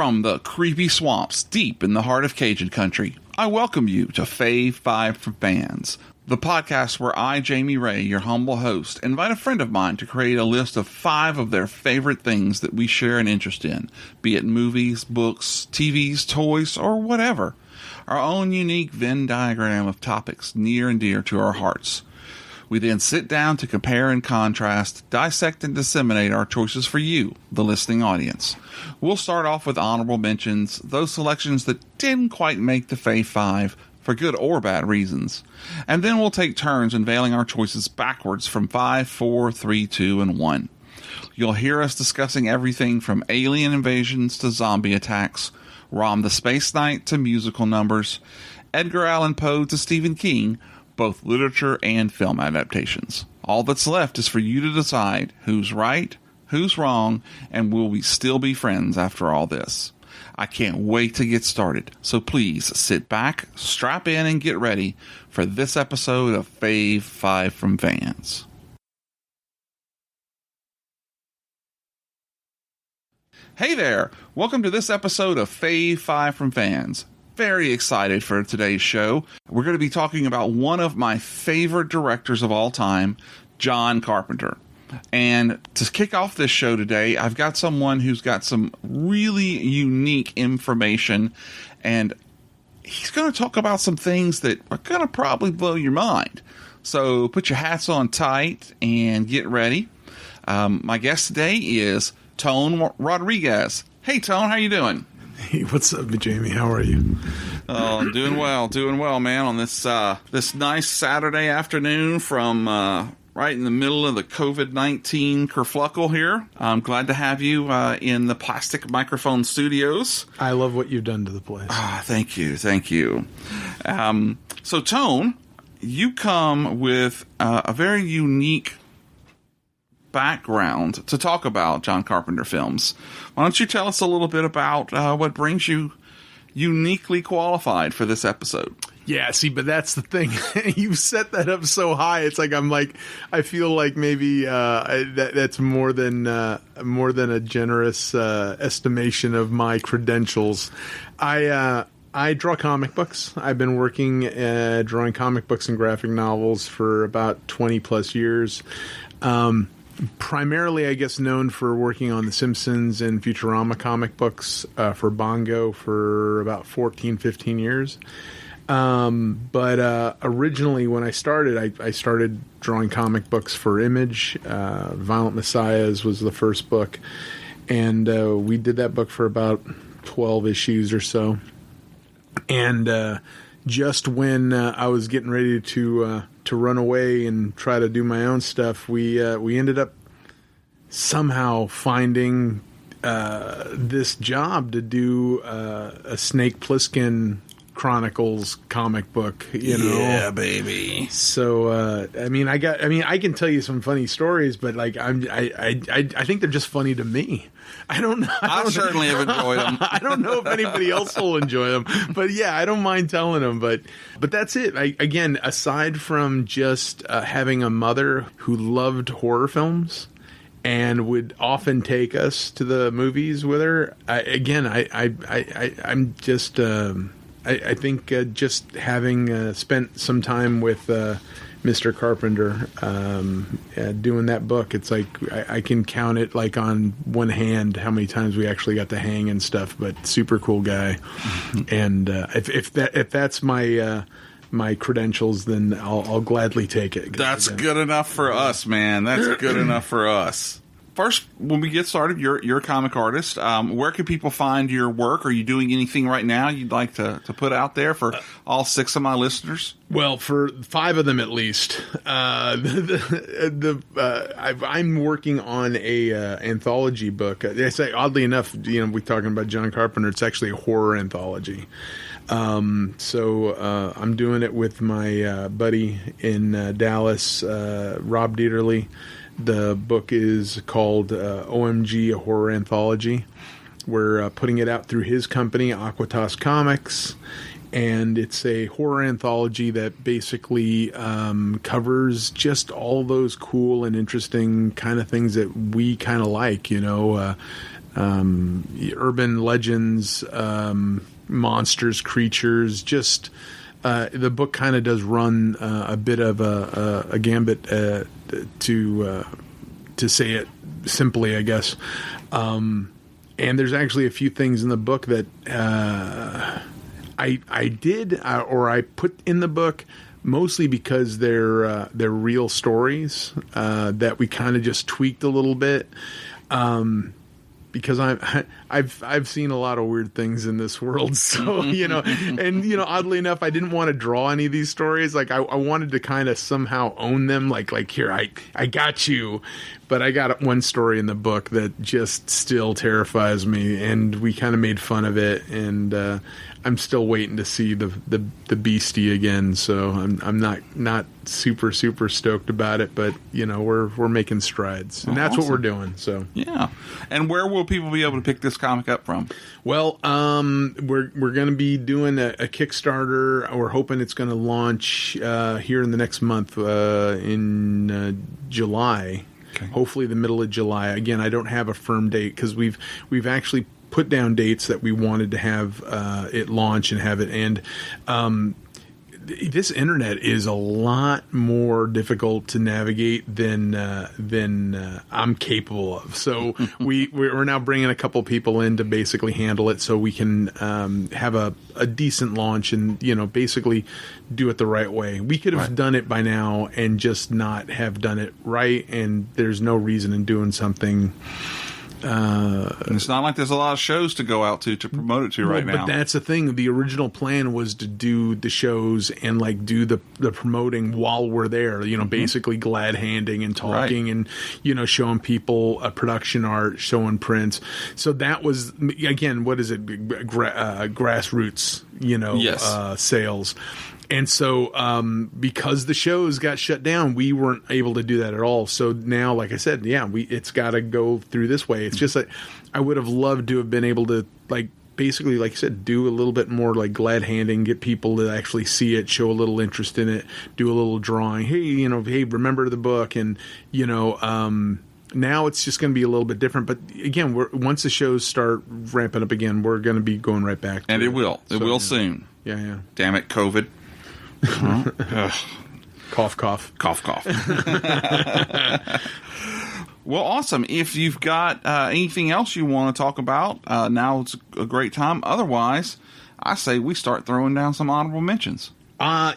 From the creepy swamps deep in the heart of Cajun country, I welcome you to Fave Five From Fans, the podcast where I, Jamie Ray, your humble host, invite a friend of mine to create a list of 5 of their favorite things that we share an interest in, be it movies, books, TVs, toys, or whatever. Our own unique Venn diagram of topics near and dear to our hearts. We then sit down to compare and contrast, dissect and disseminate our choices for you, the listening audience. We'll start off with honorable mentions, those selections that didn't quite make the Fave 5, for good or bad reasons. And then we'll take turns unveiling our choices backwards from 5, 4, 3, 2, and 1. You'll hear us discussing everything from alien invasions to zombie attacks, Rom the Space Knight to musical numbers, Edgar Allan Poe to Stephen King, both literature and film adaptations. All that's left is for you to decide who's right, who's wrong, and will we still be friends after all this. I can't wait to get started, so please sit back, strap in, and get ready for this episode of Fave Five From Fans. Hey there! Welcome to this episode of Fave Five From Fans. Very excited for today's show. We're going to be talking about one of my favorite directors of all time, John Carpenter. And to kick off this show today, I've got someone who's got some really unique information, and he's going to talk about some things that are going to probably blow your mind. So put your hats on tight and get ready. My guest today is Tone Rodriguez. Hey, Tone, how you doing? Hey, what's up, Jamie? How are you? Oh, I'm doing well, man. On this this nice Saturday afternoon from right in the middle of the COVID-19 kerfluckle here. I'm glad to have you in the Plastic Microphone Studios. I love what you've done to the place. Thank you. So, Tone, you come with a very unique background to talk about John Carpenter films. Why don't you tell us a little bit about what brings you uniquely qualified for this episode? Yeah, see, but that's the thing. You set that up so high. It's like I feel like maybe that's more than a generous estimation of my credentials. I draw comic books. I've been working drawing comic books and graphic novels for about 20 plus years. Primarily, I guess, known for working on The Simpsons and Futurama comic books for Bongo for about 14, 15 years. But originally, when I started, I started drawing comic books for Image. Violent Messiahs was the first book. And we did that book for about 12 issues or so. And just when I was getting ready to run away and try to do my own stuff, we ended up somehow finding this job to do a Snake Plissken Chronicles comic book, you know. Yeah, baby. So I can tell you some funny stories, but like I think they're just funny to me. I certainly have enjoyed them. I don't know if anybody else will enjoy them, but yeah, I don't mind telling them. But that's it. Again, aside from just having a mother who loved horror films and would often take us to the movies with her, I'm just. I think just having spent some time with Mr. Carpenter doing that book, it's like I can count it like on one hand how many times we actually got to hang and stuff. But super cool guy, and if that's my credentials, then I'll gladly take it. That's good enough for us, man. That's good enough for us. First, when we get started, you're a comic artist. Where can people find your work? Are you doing anything right now you'd like to put out there for all 6 of my listeners? Well, for 5 of them at least. I'm working on a anthology book. I say, oddly enough, we're talking about John Carpenter. It's actually a horror anthology. So I'm doing it with my buddy in Dallas, Rob Dieterle. The book is called OMG, a Horror Anthology. We're putting it out through his company, Aquitas Comics, and it's a horror anthology that basically covers just all those cool and interesting kind of things that we kind of like, urban legends, monsters, creatures. Just the book kind of does run a bit of a gambit to say it simply, I guess. And there's actually a few things in the book that I did or I put in the book mostly because they're real stories that we kind of just tweaked a little bit. Because I've seen a lot of weird things in this world, so and oddly enough, I didn't want to draw any of these stories. Like I wanted to kind of somehow own them. Like here, I got you, but I got one story in the book that just still terrifies me, and we kind of made fun of it, and I'm still waiting to see the beastie again. So I'm not super stoked about it, but we're making strides, and that's awesome. what we're doing. So yeah. And where will people be able to pick this comic up from? Well, we're going to be doing a Kickstarter. We're hoping it's going to launch here in the next month in July. Okay. Hopefully the middle of July. Again, I don't have a firm date because we've actually put down dates that we wanted to have it launch and have it end. This internet is a lot more difficult to navigate than I'm capable of. So we're now bringing a couple people in to basically handle it, so we can have a decent launch and basically do it the right way. We could have done it by now and just not have done it right, and there's no reason in doing something. And it's not like there's a lot of shows to go out to promote it to right now. But that's the thing. The original plan was to do the shows and do the promoting while we're there. Basically glad handing and talking and showing people production art, showing prints. So that was again, what is it? Grassroots, sales. And so, because the shows got shut down, we weren't able to do that at all. So now, like I said, it's got to go through this way. It's just that I would have loved to have been able to, basically, like I said, do a little bit more glad handing, get people to actually see it, show a little interest in it, do a little drawing. Hey, hey, remember the book, and now it's just going to be a little bit different. But again, once the shows start ramping up again, we're going to be going right back to it. And it will. It will soon. Yeah. Damn it, COVID. Cough, cough. Cough, cough. Well, awesome. If you've got anything else you want to talk about, now it's a great time. Otherwise, I say we start throwing down some honorable mentions.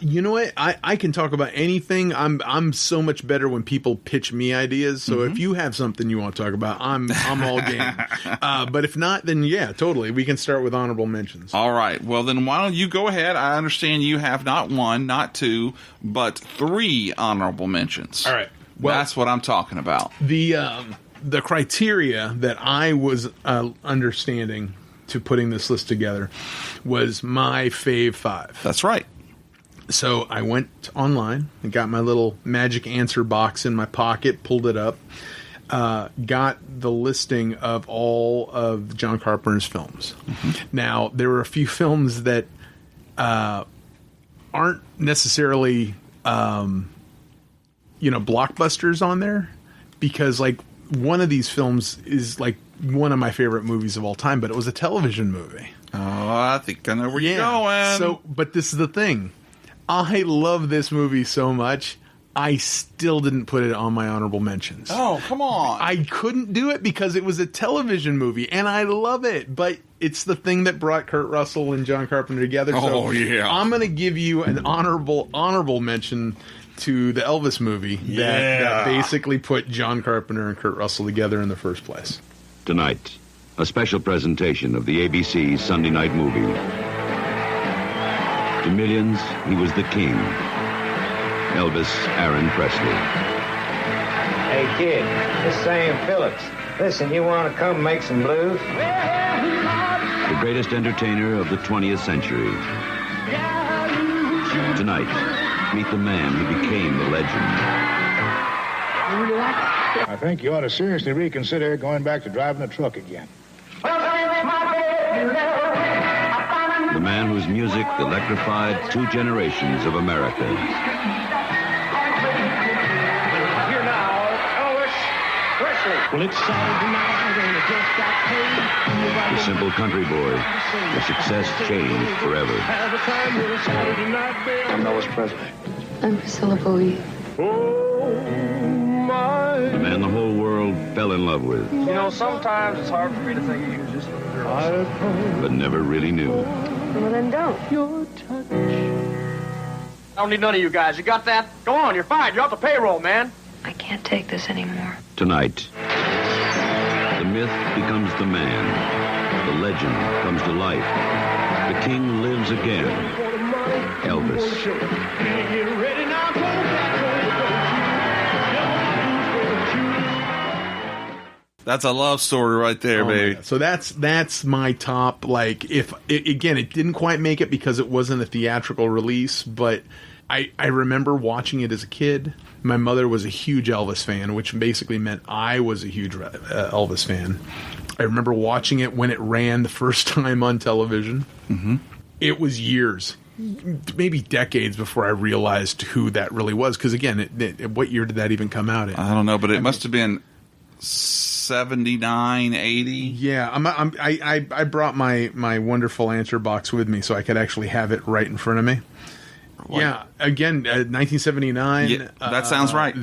You know what? I can talk about anything. I'm so much better when people pitch me ideas. So if you have something you want to talk about, I'm all game. But if not, then yeah, totally. We can start with honorable mentions. All right. Well, then why don't you go ahead? I understand you have not one, not two, but 3 honorable mentions. All right. Well, that's what I'm talking about. The criteria that I was understanding to putting this list together was my Fave 5. That's right. So I went online and got my little magic answer box in my pocket, pulled it up, got the listing of all of John Carpenter's films. Now, there were a few films that aren't necessarily, blockbusters on there, because one of these films is one of my favorite movies of all time, but it was a television movie. Oh, I think I know where you're going. So, but this is the thing. I love this movie so much, I still didn't put it on my honorable mentions. Oh, come on. I couldn't do it because it was a television movie, and I love it, but it's the thing that brought Kurt Russell and John Carpenter together. Oh, yeah. I'm going to give you an honorable mention to the Elvis movie that basically put John Carpenter and Kurt Russell together in the first place. Tonight, a special presentation of the ABC Sunday night movie. To millions, he was the king. Elvis Aaron Presley. Hey, kid, this is Sam Phillips. Listen, you want to come make some blues? The greatest entertainer of the 20th century. Tonight, meet the man who became the legend. You really like it? I think you ought to seriously reconsider going back to driving a truck again. The man whose music electrified 2 generations of America. Here now, Elvis Presley. Well, it's Saturday night and I just got paid. The simple country boy, the success changed forever. Have a time with a Saturday night, babe. I'm Elvis Presley. I'm Priscilla Bowie. Oh, my. The man the whole world fell in love with, You know, sometimes it's hard for me to think of you as just a girl. I've heard but never really knew. Well, then don't. your touch. I don't need none of you guys. You got that? Go on, you're fired. You're off the payroll, man. I can't take this anymore. Tonight, the myth becomes the man. The legend comes to life. The king lives again. Elvis. Get ready now, go back home, don't you? That's a love story right there, Oh my baby. God. So that's my top. Like, if it, again, it didn't quite make it because it wasn't a theatrical release, but I remember watching it as a kid. My mother was a huge Elvis fan, which basically meant I was a huge Elvis fan. I remember watching it when it ran the first time on television. Mm-hmm. It was years, maybe decades before I realized who that really was. Because again, what year did that even come out in? I don't know, but it must have been 79, 80. Yeah, I brought my wonderful answer box with me so I could actually have it right in front of me. What? Yeah, again, 1979. Yeah, that sounds right.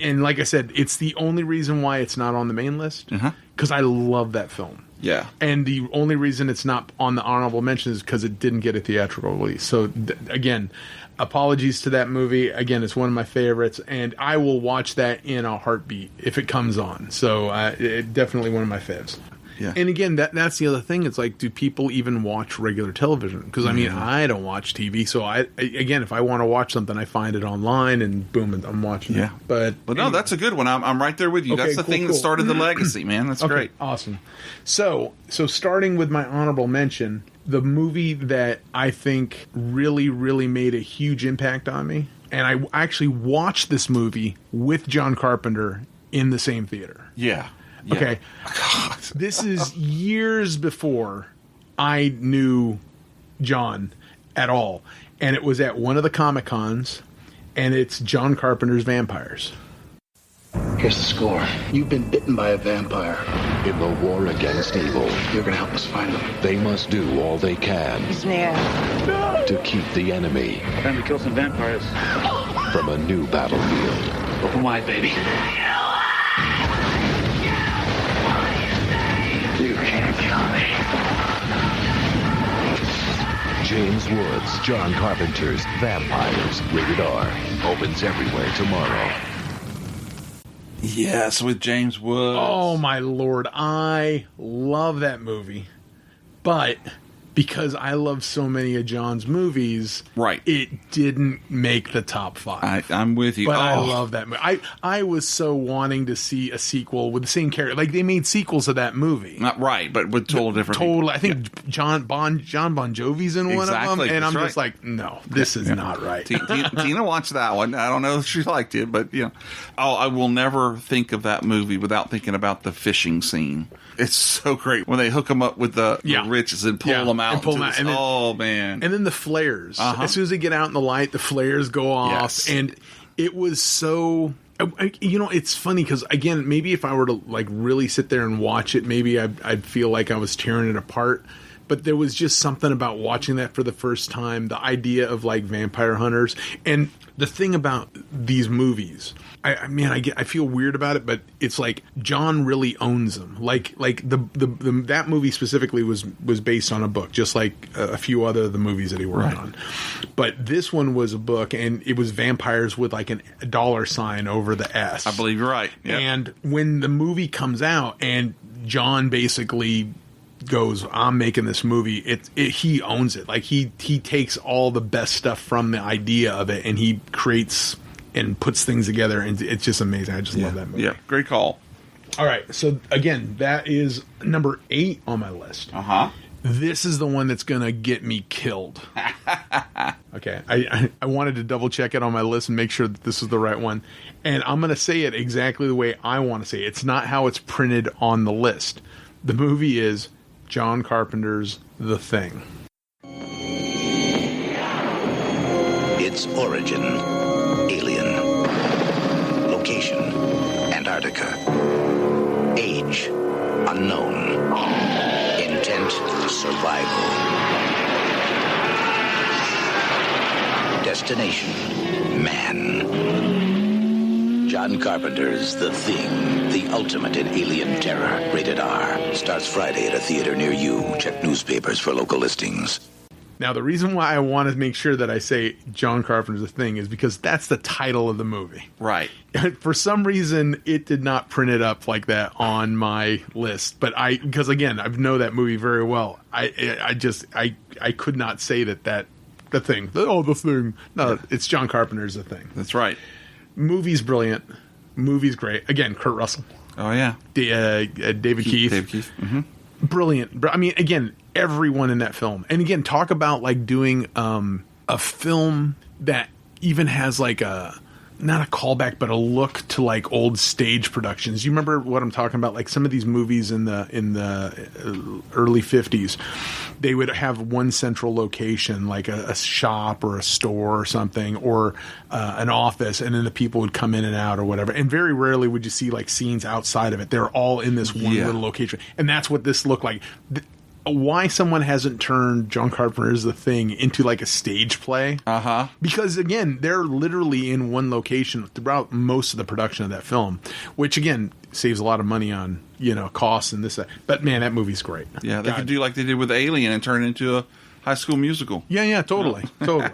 And like I said, it's the only reason why it's not on the main list, because I love that film. Yeah. And the only reason it's not on the honorable mention is because it didn't get a theatrical release. So, again, apologies to that movie. Again, it's one of my favorites, and I will watch that in a heartbeat if it comes on. So, definitely one of my faves. Yeah. And again, that's the other thing. It's like, do people even watch regular television? Because, I mean, I don't watch TV. So, again, if I want to watch something, I find it online and boom, I'm watching it. But no, that's a good one. I'm right there with you. Okay, That's the cool, thing that cool. started the legacy, man. That's great. Awesome. So starting with my honorable mention, the movie that I think really, really made a huge impact on me, and I actually watched this movie with John Carpenter in the same theater. Yeah. Okay. God. This is years before I knew John at all. And it was at one of the Comic-Cons, and it's John Carpenter's Vampires. Here's the score. You've been bitten by a vampire. In the war against evil, You're gonna help us find him. they must do all they can He's there. to keep the enemy Time to kill some vampires. from a new battlefield. Open wide, baby. You can't kill me. James Woods, John Carpenter's Vampires, rated R, opens everywhere tomorrow. Yes, with James Woods. Oh, my Lord. I love that movie. But because I love so many of John's movies, Right. it didn't make the top 5. I'm with you. But I love that movie. I was so wanting to see a sequel with the same character. Like, they made sequels of that movie. Not right, but with total different. Totally. I think John Bon Jovi's in one of them. Exactly, And I'm that's just like, no, this is not right. Tina watched that one. I don't know if she liked it, but I will never think of that movie without thinking about the fishing scene. It's so great when they hook them up with the riches and pull them out. And pull them out. And then, oh man! And then the flares. As soon as they get out in the light, the flares go off, Yes. and it was so. It's funny because again, maybe if I were to like really sit there and watch it, maybe I'd feel like I was tearing it apart. But there was just something about watching that for the first time. The idea of like vampire hunters, and the thing about these movies, I feel weird about it, but it's like John really owns them. Like that movie specifically was based on a book, just like a few other of the movies that he worked on. But this one was a book, and it was vampires with like a $sign over the S. I believe you're right. Yep. And when the movie comes out, and John basically goes, I'm making this movie, he owns it. Like he takes all the best stuff from the idea of it, and he creates and puts things together, and it's just amazing. I just love that movie. Yeah, great call. All right, so again, that is number 8 on my list. This is the one that's gonna get me killed. Okay, I wanted to double check it on my list and make sure that this is the right one, and I'm gonna say it exactly the way I want to say it. It's not how it's printed on the list. The movie is John Carpenter's The Thing. Its origin, alien. Location, Antarctica. Age, unknown. Intent, survival. Destination, man. John Carpenter's The Thing, the ultimate in alien terror. Rated R. Starts Friday at a theater near you. Check newspapers for local listings. Now, the reason why I want to make sure that I say John Carpenter's The Thing is because that's the title of the movie. Right. For some reason, it did not print it up like that on my list. But because again, I know that movie very well. I could not say that The Thing. The Thing. No, it's John Carpenter's The Thing. That's right. Movie's brilliant. Movie's great. Again, Kurt Russell. Oh, yeah. David Keith. David Keith. Mm-hmm. Brilliant. I mean, again, everyone in that film. And again, talk about like doing a film that even has like not a callback, but a look to like old stage productions. You remember what I'm talking about? Like some of these movies in the early 50s, they would have one central location, like a shop or a store or something, or an office, and then the people would come in and out or whatever. And very rarely would you see like scenes outside of it. They're all in this one little location. And that's what this looked like. Why someone hasn't turned John Carpenter's The Thing into like a stage play. Uh-huh. Because again, they're literally in one location throughout most of the production of that film, which again saves a lot of money on, costs and this. But man, that movie's great. Yeah, they could do like they did with Alien and turn it into a High School Musical. Yeah, totally. Totally.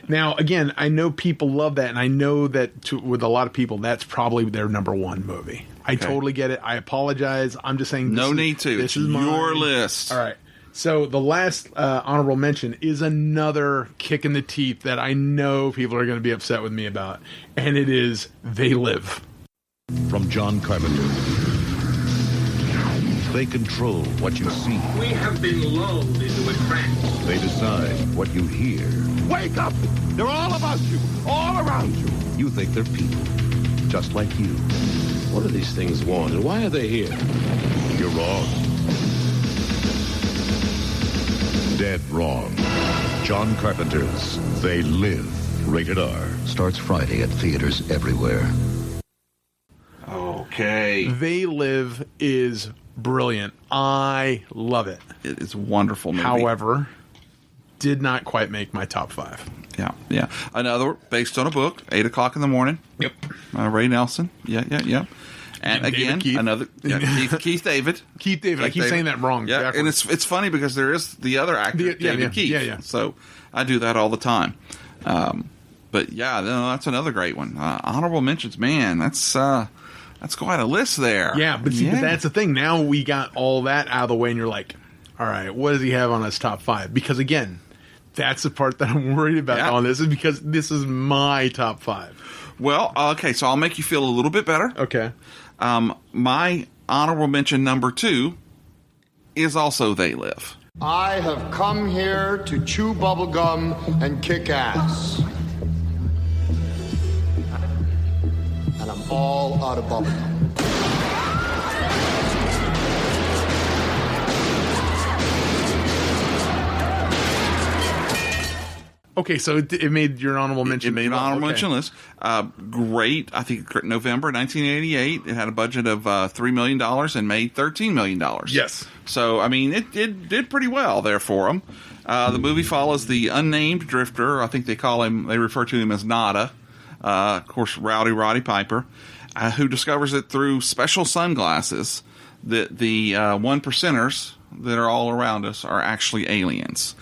Now, again, I know people love that, and I know that with a lot of people, that's probably their number one movie. I totally get it. I apologize. I'm just saying no need to. This is your mine. List. All right. So the last honorable mention is another kick in the teeth that I know people are going to be upset with me about, and it is They Live. From John Carpenter. They control what you see. We have been lulled into a trance. They decide what you hear. Wake up! They're all about you, all around you. You think they're people, just like you. What do these things want, and why are they here? You're wrong. Dead wrong. John Carpenter's They Live. Rated R. Starts Friday at theaters everywhere. Okay. They Live is brilliant. I love it. It is a wonderful movie. However, did not quite make my top 5. Yeah. Another based on a book, 8 o'clock in the morning. Yep. Ray Nelson. Yeah. And again, another Keith David. Keith David. I keep saying that wrong. Yeah, backwards. And it's funny because there is the other actor, David Keith. Yeah. So I do that all the time. But yeah, that's another great one. Honorable mentions, man. That's quite a list there. Yeah, but that's the thing. Now we got all that out of the way, and you're like, all right, what does he have on his top 5? Because again, that's the part that I'm worried about on this, is because this is my top 5. Well, okay, so I'll make you feel a little bit better. Okay. My honorable mention number 2 is also They Live. I have come here to chew bubblegum and kick ass. And I'm all out of bubblegum. Okay, so it made your honorable mention. It made an honorable mention list. Great. I think November 1988. It had a budget of $3 million and made $13 million. Yes. So, I mean, it did pretty well there for them. The movie follows the unnamed drifter. I think they refer to him as Nada. Of course, Roddy Piper, who discovers it through special sunglasses that the 1%ers that are all around us are actually aliens.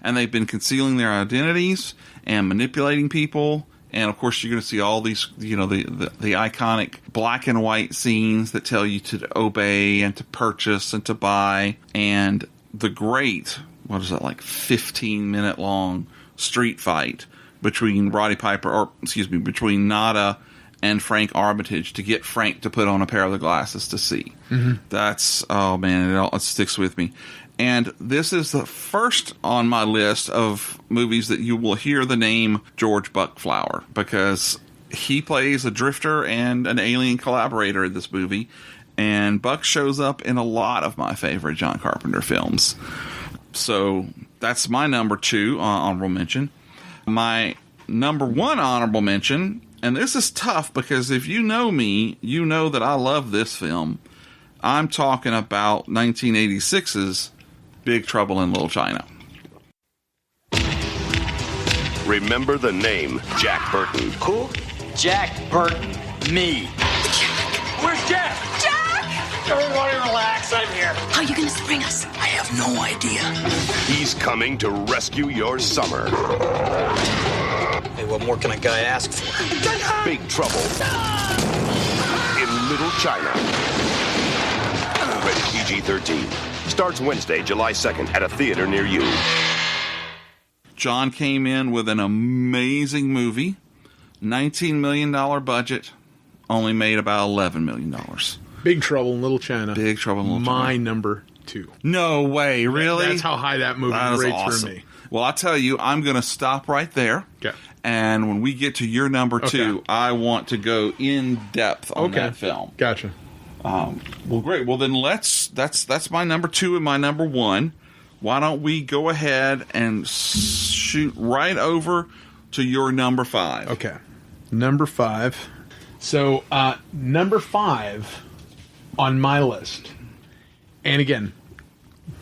And they've been concealing their identities and manipulating people. And, of course, you're going to see all these, the iconic black and white scenes that tell you to obey and to purchase and to buy. And the great, 15-minute long street fight between between Nada and Frank Armitage to get Frank to put on a pair of the glasses to see. Mm-hmm. That's, oh man, it sticks with me. And this is the first on my list of movies that you will hear the name George Buckflower, because he plays a drifter and an alien collaborator in this movie. And Buck shows up in a lot of my favorite John Carpenter films. So that's my number 2 honorable mention. My number 1 honorable mention, and this is tough because if you know me, you know that I love this film. I'm talking about 1986's Big Trouble in Little China. Remember the name Jack Burton. Who? Jack Burton. Me. Where's Jack? Jack! Everybody relax, I'm here. How are you going to spring us? I have no idea. He's coming to rescue your summer. Hey, what more can a guy ask for? Big Trouble in Little China. Rated PG-13. Starts Wednesday, July 2nd at a theater near you. John came in with an amazing movie. $19 million budget. Only made about $11 million. Big Trouble in Little China. Big Trouble in Little China. My number 2. No way, really? That's how high that movie rates awesome. For me. Well, I'll tell you, I'm going to stop right there. Okay. And when we get to your number 2, I want to go in depth on that film. Gotcha. Well, great. Well, then that's my number 2 and my number 1. Why don't we go ahead and shoot right over to your number 5? Okay. Number 5. So, number 5 on my list. And again,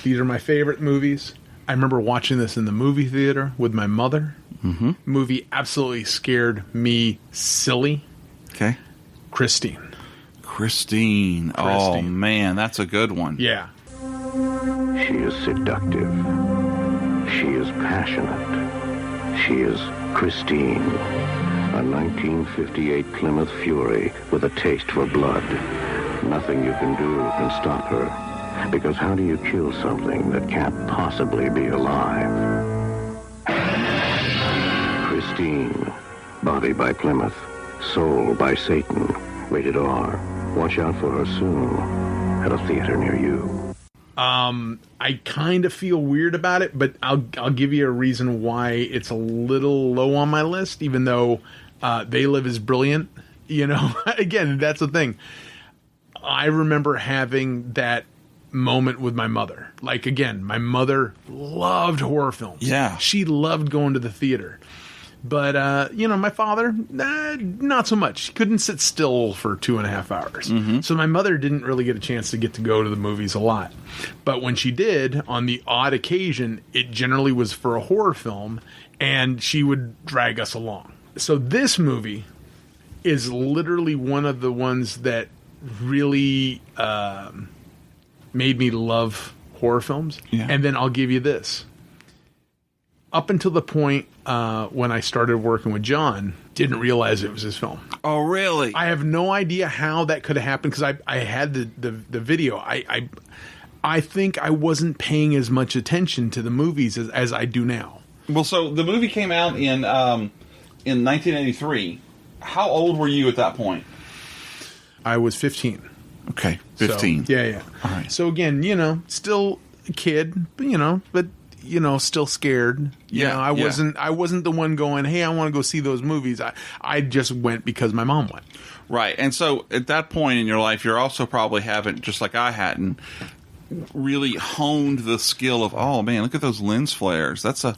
these are my favorite movies. I remember watching this in the movie theater with my mother. Mm-hmm. Movie absolutely scared me silly. Okay. Christine. Oh, man, that's a good one. Yeah. She is seductive. She is passionate. She is Christine, a 1958 Plymouth Fury with a taste for blood. Nothing you can do can stop her, because how do you kill something that can't possibly be alive? Christine, body by Plymouth, soul by Satan, rated R. Watch out for her soon at a theater near you. I kind of feel weird about it, but I'll give you a reason why it's a little low on my list, even though They Live is brilliant. You know, again, that's the thing. I remember having that moment with my mother. Like, again, my mother loved horror films. Yeah. She loved going to the theater. But, my father, not so much. He couldn't sit still for 2.5 hours. Mm-hmm. So my mother didn't really get a chance to go to the movies a lot. But when she did, on the odd occasion, it generally was for a horror film, and she would drag us along. So this movie is literally one of the ones that really made me love horror films. Yeah. And then I'll give you this. Up until the point when I started working with John, didn't realize it was his film. Oh, really? I have no idea how that could have happened, because I had the video. I think I wasn't paying as much attention to the movies as I do now. Well, so the movie came out in 1983. How old were you at that point? I was 15. Okay, 15. So, yeah. All right. So again, still a kid, but still scared. I wasn't the one going, hey, I want to go see those movies. I just went because my mom went. Right. And so at that point in your life, you're also probably haven't, just like I hadn't, really honed the skill of, oh man, look at those lens flares. That's a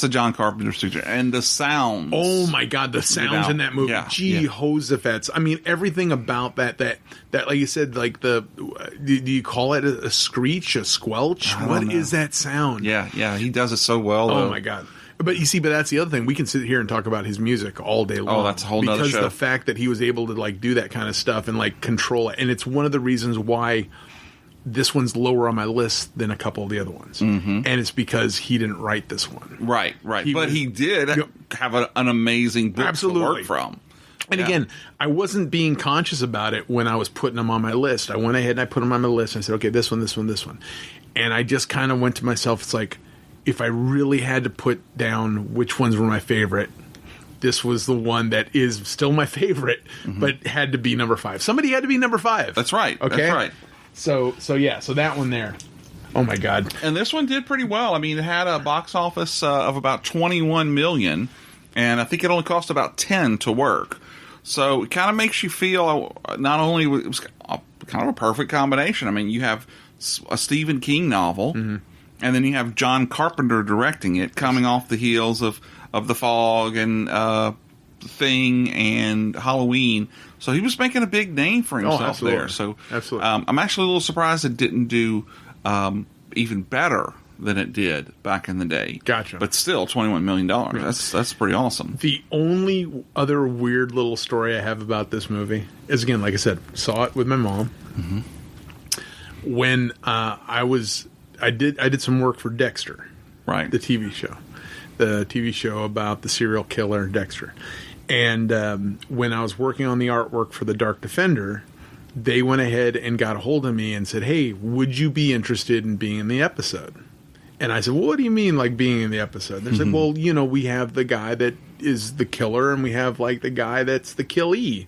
John Carpenter signature. And the sounds. Oh my God, the sounds in that movie. Yeah, Jehoshaphat. I mean, everything about that, like you said, like do you call it a screech, a squelch? What is that sound? Yeah, he does it so well, though. Oh my God. But you see, that's the other thing. We can sit here and talk about his music all day long. Oh, that's a whole nother show. Because the fact that he was able to do that kind of stuff and control it. And it's one of the reasons why this one's lower on my list than a couple of the other ones. Mm-hmm. And it's because he didn't write this one. Right. He did have an amazing book to work from. And again, I wasn't being conscious about it when I was putting them on my list. I went ahead and I put them on my list and I said, okay, this one, this one, this one. And I just kind of went to myself, it's like, if I really had to put down which ones were my favorite, this was the one that is still my favorite, but had to be number 5. Somebody had to be number 5. That's right. Okay. That's right. So that one there. Oh my God. And this one did pretty well. I mean, it had a box office of about 21 million, and I think it only cost about 10 to work. So it kind of makes you feel not only it was kind of a perfect combination. I mean, you have a Stephen King novel, and then you have John Carpenter directing it, coming off the heels of The Fog and Thing and Halloween. So he was making a big name for himself there. So absolutely. I'm actually a little surprised it didn't do even better than it did back in the day. Gotcha. But still, $21 million. That's pretty awesome. The only other weird little story I have about this movie is, again, like I said, saw it with my mom. Mm-hmm. When I did some work for Dexter, right? The TV show about the serial killer Dexter. And when I was working on the artwork for The Dark Defender, they went ahead and got a hold of me and said, "Hey, would you be interested in being in the episode?" And I said, "Well, what do you mean, like, being in the episode?" And they said, "Well, we have the guy that is the killer, and we have, like, the guy that's the killee."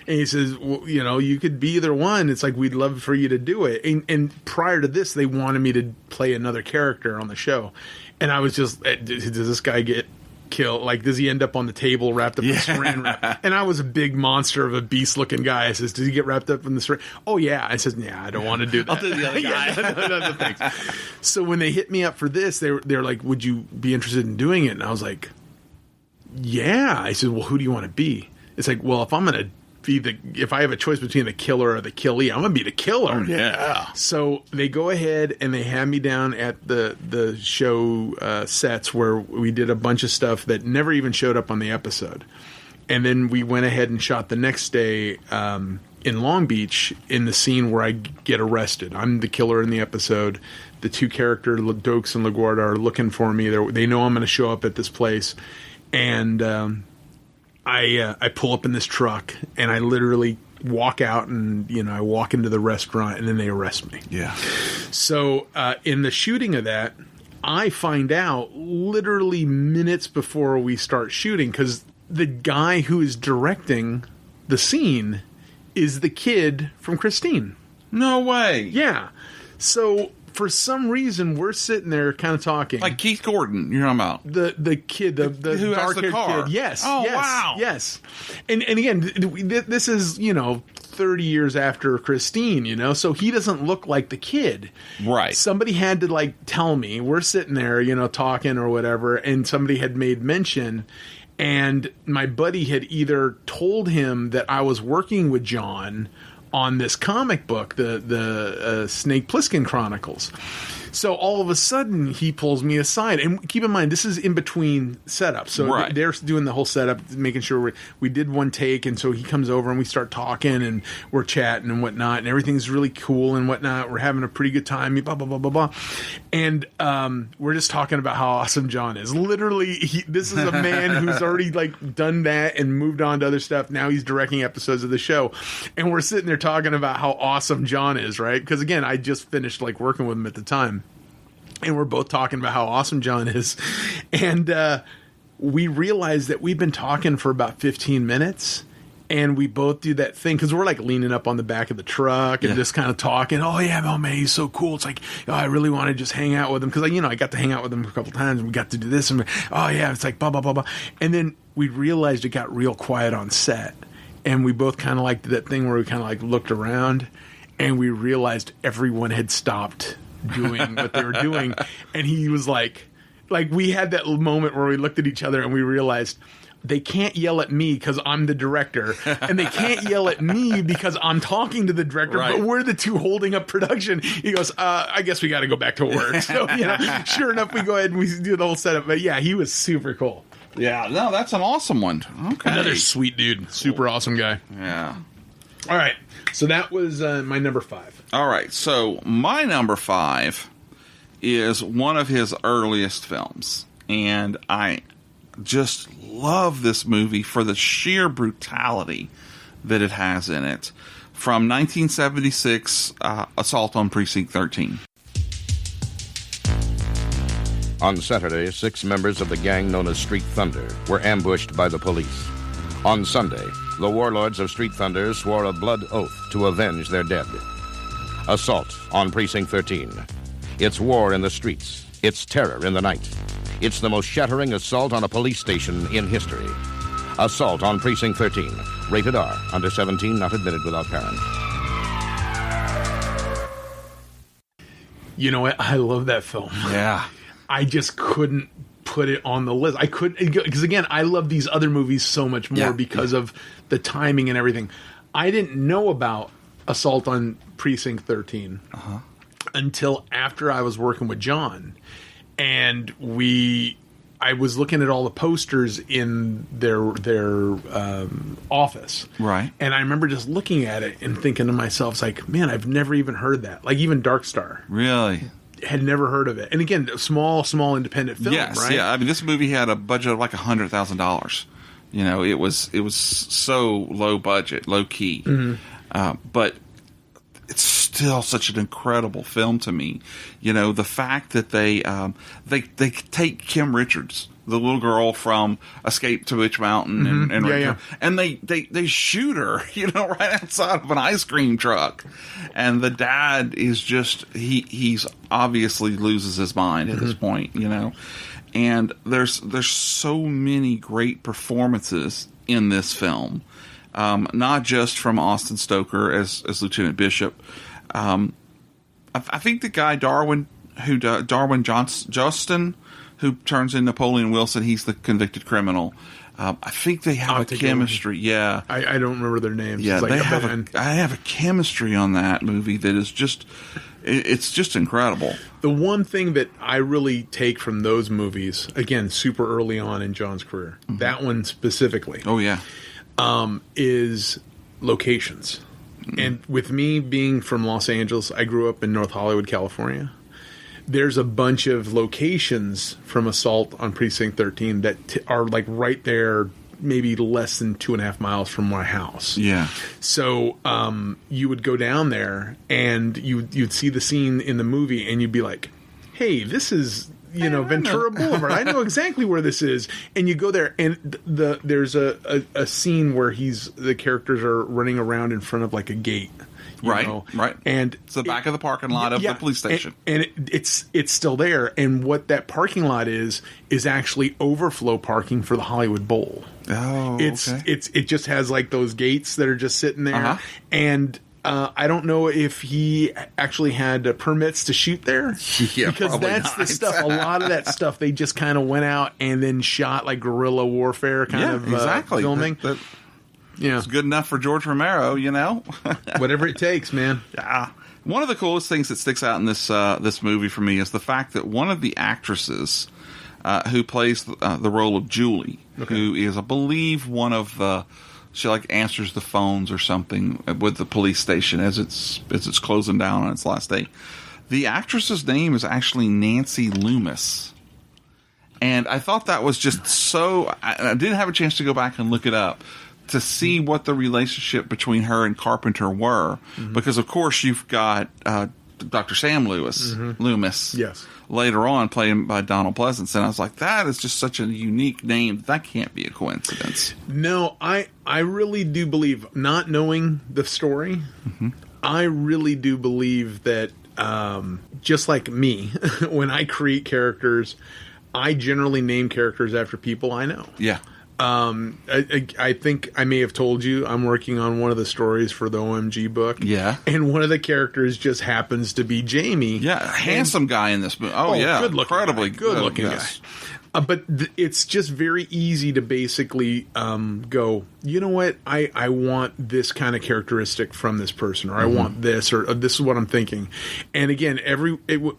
And he says, "Well, you could be either one. It's like, we'd love for you to do it." And prior to this, they wanted me to play another character on the show. And I was just, does this guy get killed? Like, does he end up on the table wrapped up in saran wrap? And I was a big monster of a beast-looking guy. I says, "Did he get wrapped up in the saran?" "Oh, yeah." I said, "Yeah, I don't want to do that." I'll do the other guy. Thanks. So when they hit me up for this, they're like, "Would you be interested in doing it?" And I was like, "Yeah." I said, "Well, who do you want to be?" It's like, "Well, if I'm going to if I have a choice between the killer or the killee, I'm going to be the killer." Oh, yeah. So they go ahead and they have me down at the show sets where we did a bunch of stuff that never even showed up on the episode. And then we went ahead and shot the next day in Long Beach in the scene where I get arrested. I'm the killer in the episode. The two characters, Dokes and LaGuardia, are looking for me. They know I'm going to show up at this place. And I pull up in this truck, and I literally walk out, and I walk into the restaurant, and then they arrest me. Yeah. So in the shooting of that, I find out literally minutes before we start shooting, because the guy who is directing the scene is the kid from Christine. No way. Yeah. So for some reason, we're sitting there kind of talking. Like Keith Gordon, you're talking about. The kid, the who has the car. Kid. Yes. Oh, yes, wow. Yes. And again, this is, 30 years after Christine, so he doesn't look like the kid. Right. Somebody had to, tell me. We're sitting there, talking or whatever, and somebody had made mention, and my buddy had either told him that I was working with John on this comic book, the Snake Plissken Chronicles. So all of a sudden, he pulls me aside. And keep in mind, this is in between setups. So right. They're doing the whole setup, making sure we did one take. And so he comes over and we start talking and we're chatting and whatnot. And everything's really cool and whatnot. We're having a pretty good time, blah, blah, blah, blah, blah. And we're just talking about how awesome John is. Literally, this is a man who's already done that and moved on to other stuff. Now he's directing episodes of the show. And we're sitting there talking about how awesome John is, right? Because, again, I just finished working with him at the time. And we're both talking about how awesome John is. And we realized that we've been talking for about 15 minutes. And we both do that thing because we're leaning up on the back of the truck and just kind of talking. "Oh, yeah, oh, man, he's so cool." It's I really want to just hang out with him because, I got to hang out with him a couple times. And we got to do this. And oh, yeah, it's blah, blah, blah, blah. And then we realized it got real quiet on set. And we both kind of did that thing where we kind of looked around. And we realized everyone had stopped doing what they were doing, and he was we had that moment where we looked at each other and we realized they can't yell at me because I'm the director, and they can't yell at me because I'm talking to the director, right. But we're the two holding up production. He goes, I guess we got to go back to work. So, sure enough, we go ahead and we do the whole setup. But yeah, he was super cool. Yeah, no, that's an awesome one. Okay. Another sweet dude. Super awesome guy. Yeah. All right. So that was my number 5. All right. So my number 5 is one of his earliest films. And I just love this movie for the sheer brutality that it has in it. From 1976, Assault on Precinct 13. On Saturday, 6 members of the gang known as Street Thunder were ambushed by the police. On Sunday, the warlords of Street Thunder swore a blood oath to avenge their dead. Assault on Precinct 13. It's war in the streets. It's terror in the night. It's the most shattering assault on a police station in history. Assault on Precinct 13. Rated R. Under 17, not admitted without parent. You know what? I love that film. Yeah. I just couldn't put it on the list. I couldn't, because again, I love these other movies so much more because of the timing and everything. I didn't know about Assault on Precinct 13 until after I was working with John, and I was looking at all the posters in their office. Right. And I remember just looking at it and thinking to myself, it's like, man, I've never even heard that. Like even Dark Star. Really? Had never heard of it. And again, small independent film, right? Yeah. I mean, this movie had a budget of like $100,000. You know, it was so low budget, low key. But it's still such an incredible film to me. You know, the fact that they take Kim Richards, the little girl from Escape to Witch Mountain, and they shoot her, you know, right outside of an ice cream truck. And the dad is just he's obviously loses his mind at this point, you know. And there's so many great performances in this film. Not just from Austin Stoker as Lieutenant Bishop. I think the guy Darwin Johnston, who turns in Napoleon Wilson, he's the convicted criminal. I think they have a chemistry. Yeah, I don't remember their names. Yeah, like I have a chemistry on that movie that is just it's incredible. The one thing that I really take from those movies, again, super early on in John's career, that one specifically. Oh yeah. Is locations. And with me being from Los Angeles, I grew up in North Hollywood, California. There's a bunch of locations from Assault on Precinct 13 that are like right there, maybe less than 2.5 miles from my house. Yeah. So you would go down there and you'd see the scene in the movie and you'd be like, hey, this is... You know, Ventura Boulevard. I know exactly where this is. And you go there, and there's a scene where the characters are running around in front of like a gate. Right. And it's the back of the parking lot of the police station. And it's still there. And what that parking lot is actually overflow parking for the Hollywood Bowl. Oh, it just has like those gates that are just sitting there. And I don't know if he actually had permits to shoot there. Yeah, because that's not. the stuff. A lot of that stuff they just kind of went out and then shot like guerrilla warfare kind of filming. It's good enough for George Romero, you know. Whatever it takes, man. Yeah. One of the coolest things that sticks out in this movie for me is the fact that one of the actresses who plays the role of Julie, who is, I believe, one of the... She like answers the phones or something with the police station as it's closing down on its last day. The actress's name is actually Nancy Loomis, and I thought that was just so. I didn't have a chance to go back and look it up to see what the relationship between her and Carpenter were, because of course you've got Dr. Sam Loomis, yes, later on played by Donald Pleasance, and I was like, that is just such a unique name. That can't be a coincidence. No, I really do believe, not knowing the story, I really do believe that just like me, when I create characters, I generally name characters after people I know. Yeah. I think I may have told you I'm working on one of the stories for the OMG book. Yeah. And one of the characters just happens to be Jamie. Yeah, handsome guy in this movie. Oh yeah, incredibly good-looking guy. But it's just very easy to basically go, you know what, I want this kind of characteristic from this person, or I want this, or this is what I'm thinking. And again,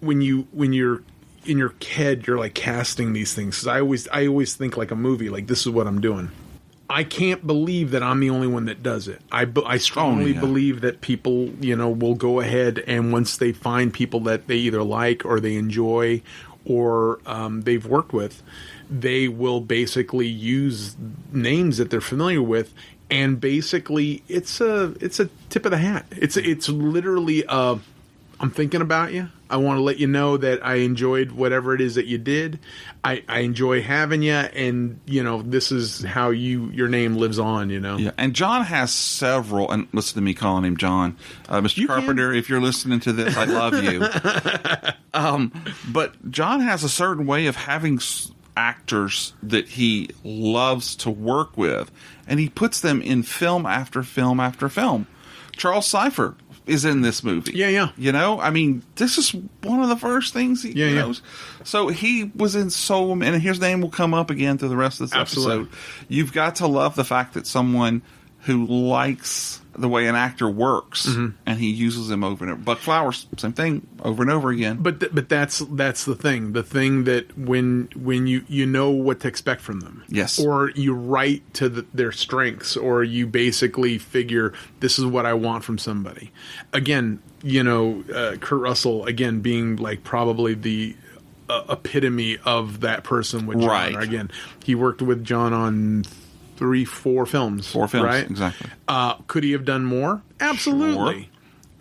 when you're in your head, you're like casting these things. 'Cause I always think like a movie, like this is what I'm doing. I can't believe that I'm the only one that does it. I strongly believe that people, you know, will go ahead and once they find people that they either like or they enjoy or they've worked with, they will basically use names that they're familiar with. And basically, it's a tip of the hat. It's literally I'm thinking about you. I want to let you know that I enjoyed whatever it is that you did. I enjoy having you, and you know this is how your name lives on. You know. Yeah, and John has several. And listen to me calling him John, Mr. Carpenter. If you're listening to this, I love you. But John has a certain way of having actors that he loves to work with, and he puts them in film after film after film. Charles Cypher is in this movie. Yeah. You know, I mean, this is one of the first things he knows. So he was in so many, and his name will come up again through the rest of this episode. You've got to love the fact that someone who likes the way an actor works, and he uses them over and over. Buck Flowers, same thing, over and over again. But that's the thing. The thing that when you know what to expect from them. Yes. Or you write to their strengths, or you basically figure, this is what I want from somebody. Again, you know, Kurt Russell, again, being like probably the epitome of that person with John. Right. Again, he worked with John on 4 films. 4 films, right? exactly. Could he have done more? Absolutely.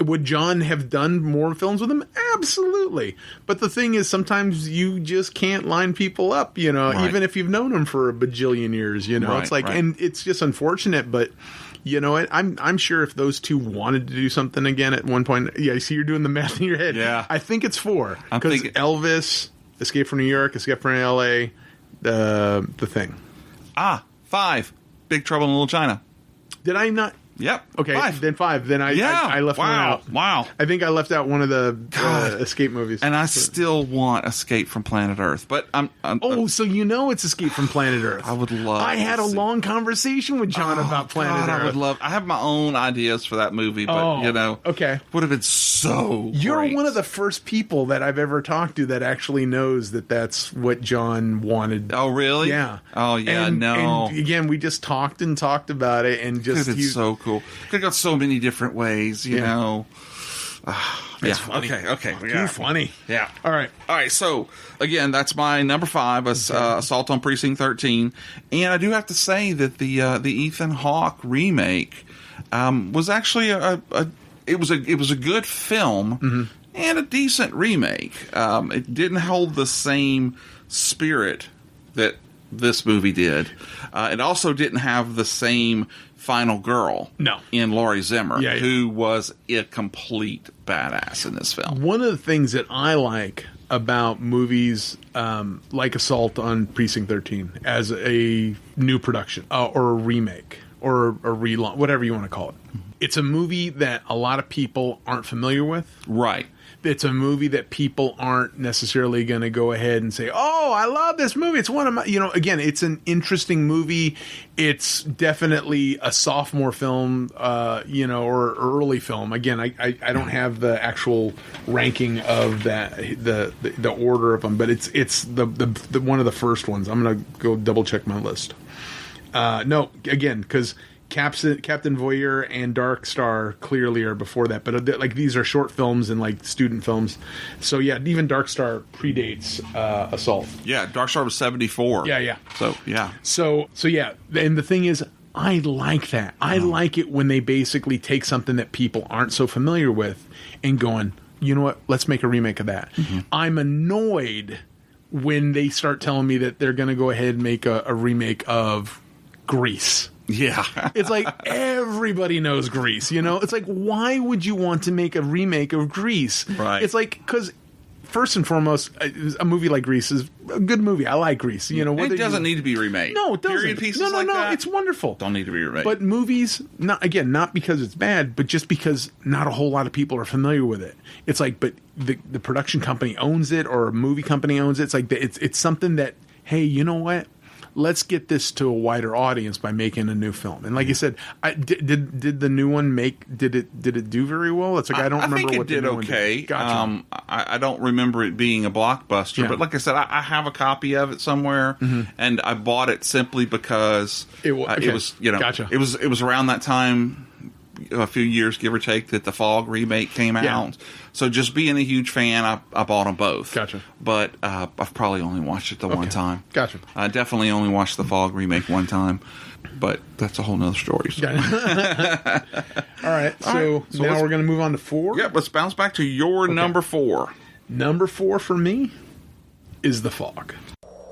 Sure. Would John have done more films with him? Absolutely. But the thing is, sometimes you just can't line people up, you know, even if you've known them for a bajillion years, you know. It's like, and it's just unfortunate, but you know what? I'm sure if those two wanted to do something again at one point, I see you're doing the math in your head. Yeah. I think it's 4. Because Elvis, Escape from New York, Escape from L.A., the Thing. 5. Big Trouble in Little China. Did I not? Yep. Okay, 5. then 5. Then I left one out. Wow. I think I left out one of the Escape movies. And I still want Escape from Planet Earth. But I'm so you know it's Escape from Planet Earth. I would love I had a long conversation with John about Planet Earth. I have my own ideas for that movie, but you know. Okay. Would have been so You're great. one of the first people that I've ever talked to that actually knows that that's what John wanted. Oh, really? Yeah. Oh, yeah, no. And again, we just talked about it, and just... It's so cool. Could have gone so many different ways, you know. It's funny. Okay. Too funny. Yeah. All right. So, again, that's my number 5, Assault on Precinct 13. And I do have to say that the Ethan Hawke remake was actually it was a good film and a decent remake. It didn't hold the same spirit that this movie did. It also didn't have the same final girl in Laurie Zimmer, who was a complete badass in this film. One of the things that I like about movies like Assault on Precinct 13 as a new production or a remake or a relaunch, whatever you want to call it. It's a movie that a lot of people aren't familiar with. Right. It's a movie that people aren't necessarily going to go ahead and say, oh, I love this movie. It's one of my, again, it's an interesting movie. It's definitely a sophomore film, or early film. Again, I don't have the actual ranking of that, the order of them, but it's the one of the first ones. I'm going to go double check my list. No, again, because Captain Voyeur and Dark Star clearly are before that, but like these are short films and like student films. So yeah, even Dark Star predates Assault. Yeah, Dark Star was 74. Yeah. So yeah. So yeah, and the thing is, I like that. I like it when they basically take something that people aren't so familiar with and going, you know what? Let's make a remake of that. I'm annoyed when they start telling me that they're going to go ahead and make a remake of Grease. Yeah. It's like everybody knows Grease, It's like, why would you want to make a remake of Grease? Right. It's like, because first and foremost, a movie like Grease is a good movie. I like Grease. It doesn't need to be remade. No, it doesn't. Period pieces no, that it's wonderful. Don't need to be remade. But movies, not because it's bad, but just because not a whole lot of people are familiar with it. It's like, but the production company owns it, or a movie company owns it. It's like it's something that, hey, you know what? Let's get this to a wider audience by making a new film. And like you said, did the new one did it do very well? It's like I don't remember think what it did. Okay, Gotcha. I don't remember it being a blockbuster, but like I said, I have a copy of it somewhere, and I bought it simply because it was Gotcha. It was around that time, a few years give or take, that the Fog remake came out. So just being a huge fan, I bought them both. Gotcha. But I've probably only watched it one time. Gotcha. I definitely only watched the Fog remake one time, but that's a whole nother story. So. All right. So now we're going to move on to 4. Yep. Let's bounce back to your number 4. Number 4 for me is The Fog.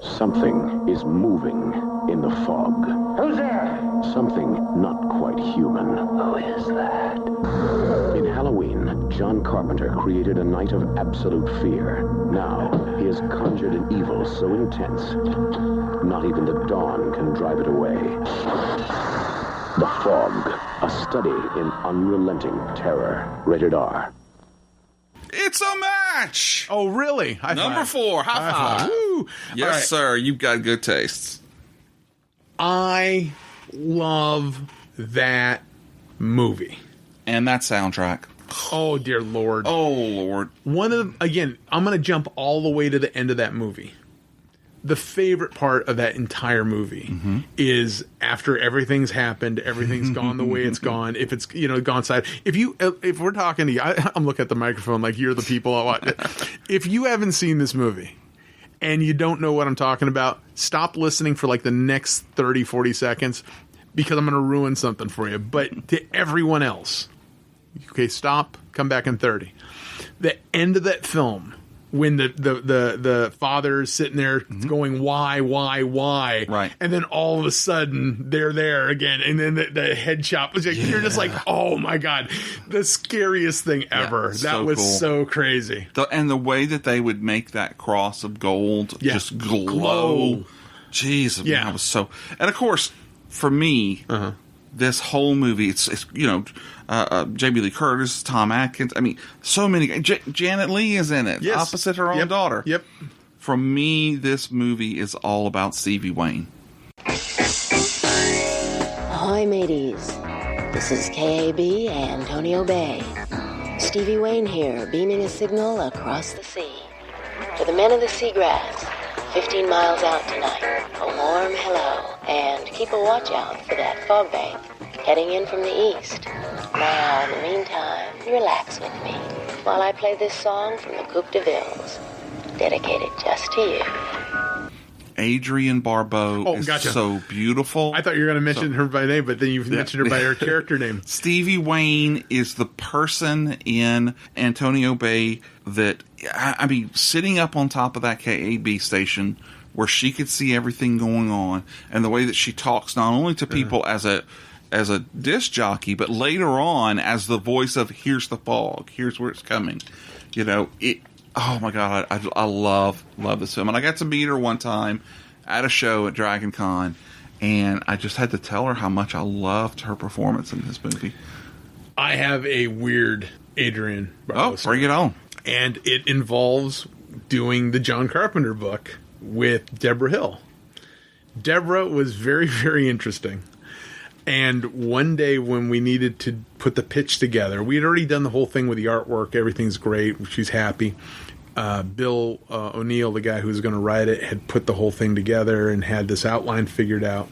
Something is moving in the fog. Who's there? Something not quite human. Who is that? In Halloween, John Carpenter created a night of absolute fear. Now, he has conjured an evil so intense, not even the dawn can drive it away. The Fog, a study in unrelenting terror. Rated R. It's a match! Oh, really? High Number five. 4. High five. Woo. Yes, All right. sir. You've got good tastes. I love that movie. And that soundtrack. Oh, dear Lord. Oh, Lord. Again, I'm going to jump all the way to the end of that movie. The favorite part of that entire movie is after everything's happened, everything's gone the way it's gone. If it's, gone side. If we're talking to you, I'm looking at the microphone like you're the people I want. If you haven't seen this movie and you don't know what I'm talking about, stop listening for like the next 30, 40 seconds because I'm going to ruin something for you. But to everyone else, okay, stop, come back in 30. The end of that film, when the father's sitting there going, why? Right. And then all of a sudden, they're there again. And then the head chop was like, you're just like, oh my God, the scariest thing ever. That so was cool. so crazy. And the way that they would make that cross of gold just glow. Jeez, Yeah. that was so... And of course, for me, this whole movie, it's Jamie Lee Curtis, Tom Atkins. I mean, so many. Janet Leigh is in it, opposite her own daughter. Yep. For me, this movie is all about Stevie Wayne. Ahoy, mateys. This is KAB Antonio Bay. Stevie Wayne here, beaming a signal across the sea. To the men of the seagrass, 15 miles out tonight, a warm hello, and keep a watch out for that fog bank heading in from the east. Now, in the meantime, relax with me while I play this song from the Coupe de Villes, dedicated just to you. Adrienne Barbeau is so beautiful. I thought you were going to mention her by name, but then you mentioned her by her character name. Stevie Wayne is the person in Antonio Bay that, I mean, sitting up on top of that KAB station where she could see everything going on, and the way that she talks not only to people as a disc jockey, but later on as the voice of here's the fog, here's where it's coming. Oh my God, I love this film. And I got to meet her one time at a show at Dragon Con, and I just had to tell her how much I loved her performance in this movie. I have a weird Adrienne Barbeau. Oh, bring it on. And it involves doing the John Carpenter book with Deborah Hill. Deborah was very, very interesting. And one day when we needed to put the pitch together, we had already done the whole thing with the artwork. Everything's great. She's happy. Bill O'Neill, the guy who was going to write it, had put the whole thing together and had this outline figured out.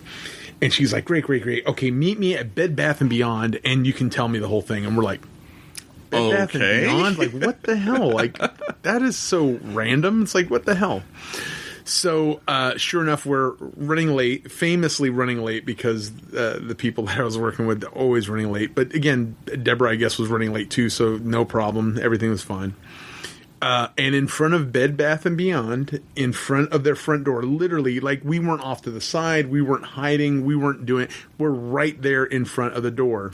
And she's like, great. Okay, meet me at Bed Bath & Beyond and you can tell me the whole thing. And we're like, Bed Bath & Beyond? Like, what the hell? Like, that is so random. It's like, what the hell? So, sure enough, we're running late, famously running late because the people that I was working with are always running late. But again, Deborah, I guess, was running late too, so no problem. Everything was fine. And in front of Bed Bath & Beyond, in front of their front door, literally, like, we weren't off to the side, we weren't hiding, we weren't doing it. We're right there in front of the door.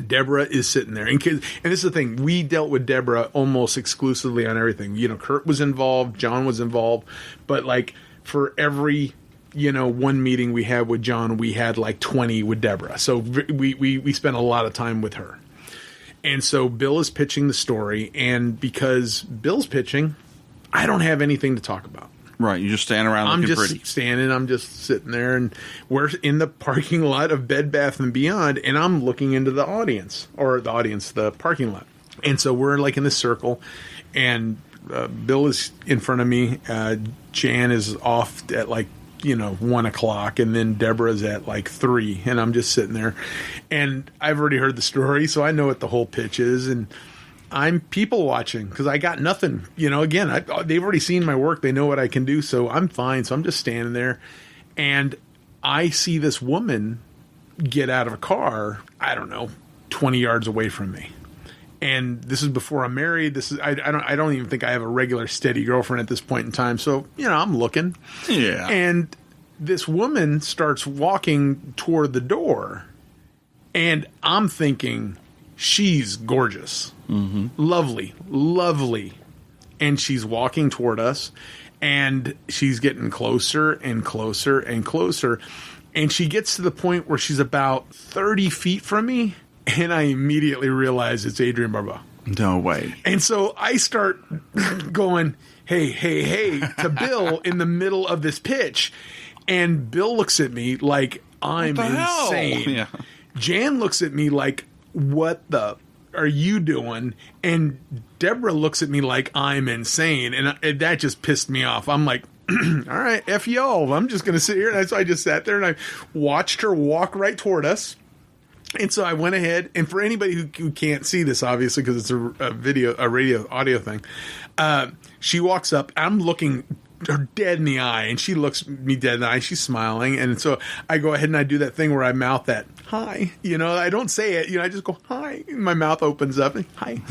Deborah is sitting there. And this is the thing. We dealt with Deborah almost exclusively on everything. Kurt was involved. John was involved. But, like, for every, one meeting we had with John, we had, like, 20 with Deborah. So we spent a lot of time with her. And so Bill is pitching the story. And because Bill's pitching, I don't have anything to talk about. Right, you just stand around looking pretty. I'm just sitting there, and we're in the parking lot of Bed Bath & Beyond, and I'm looking into the parking lot. And so we're like in this circle, and Bill is in front of me. Jan is off at 1 o'clock, and then Deborah's at 3, and I'm just sitting there. And I've already heard the story, so I know what the whole pitch is, and I'm people watching because I got nothing. Again, they've already seen my work. They know what I can do, so I'm fine. So I'm just standing there, and I see this woman get out of a car, I don't know, 20 yards away from me. And this is before I'm married. I don't even think I have a regular steady girlfriend at this point in time. So, I'm looking. Yeah. And this woman starts walking toward the door, and I'm thinking, she's gorgeous. Mm-hmm. Lovely. And she's walking toward us, and she's getting closer and closer and closer. And she gets to the point where she's about 30 feet from me, and I immediately realize it's Adrienne Barbeau. No way. And so I start going, hey, to Bill in the middle of this pitch. And Bill looks at me like I'm insane. Yeah. Jan looks at me like, what the are you doing? And Deborah looks at me like I'm insane. And that just pissed me off. I'm like, all right, F y'all. I'm just going to sit here. And so I just sat there and I watched her walk right toward us. And so I went ahead, and for anybody who can't see this, obviously, because it's a radio audio thing, she walks up. I'm looking her dead in the eye, and she looks me dead in the eye. She's smiling, and so I go ahead and I do that thing where I mouth that hi. I don't say it. I just go hi. And my mouth opens up and hi,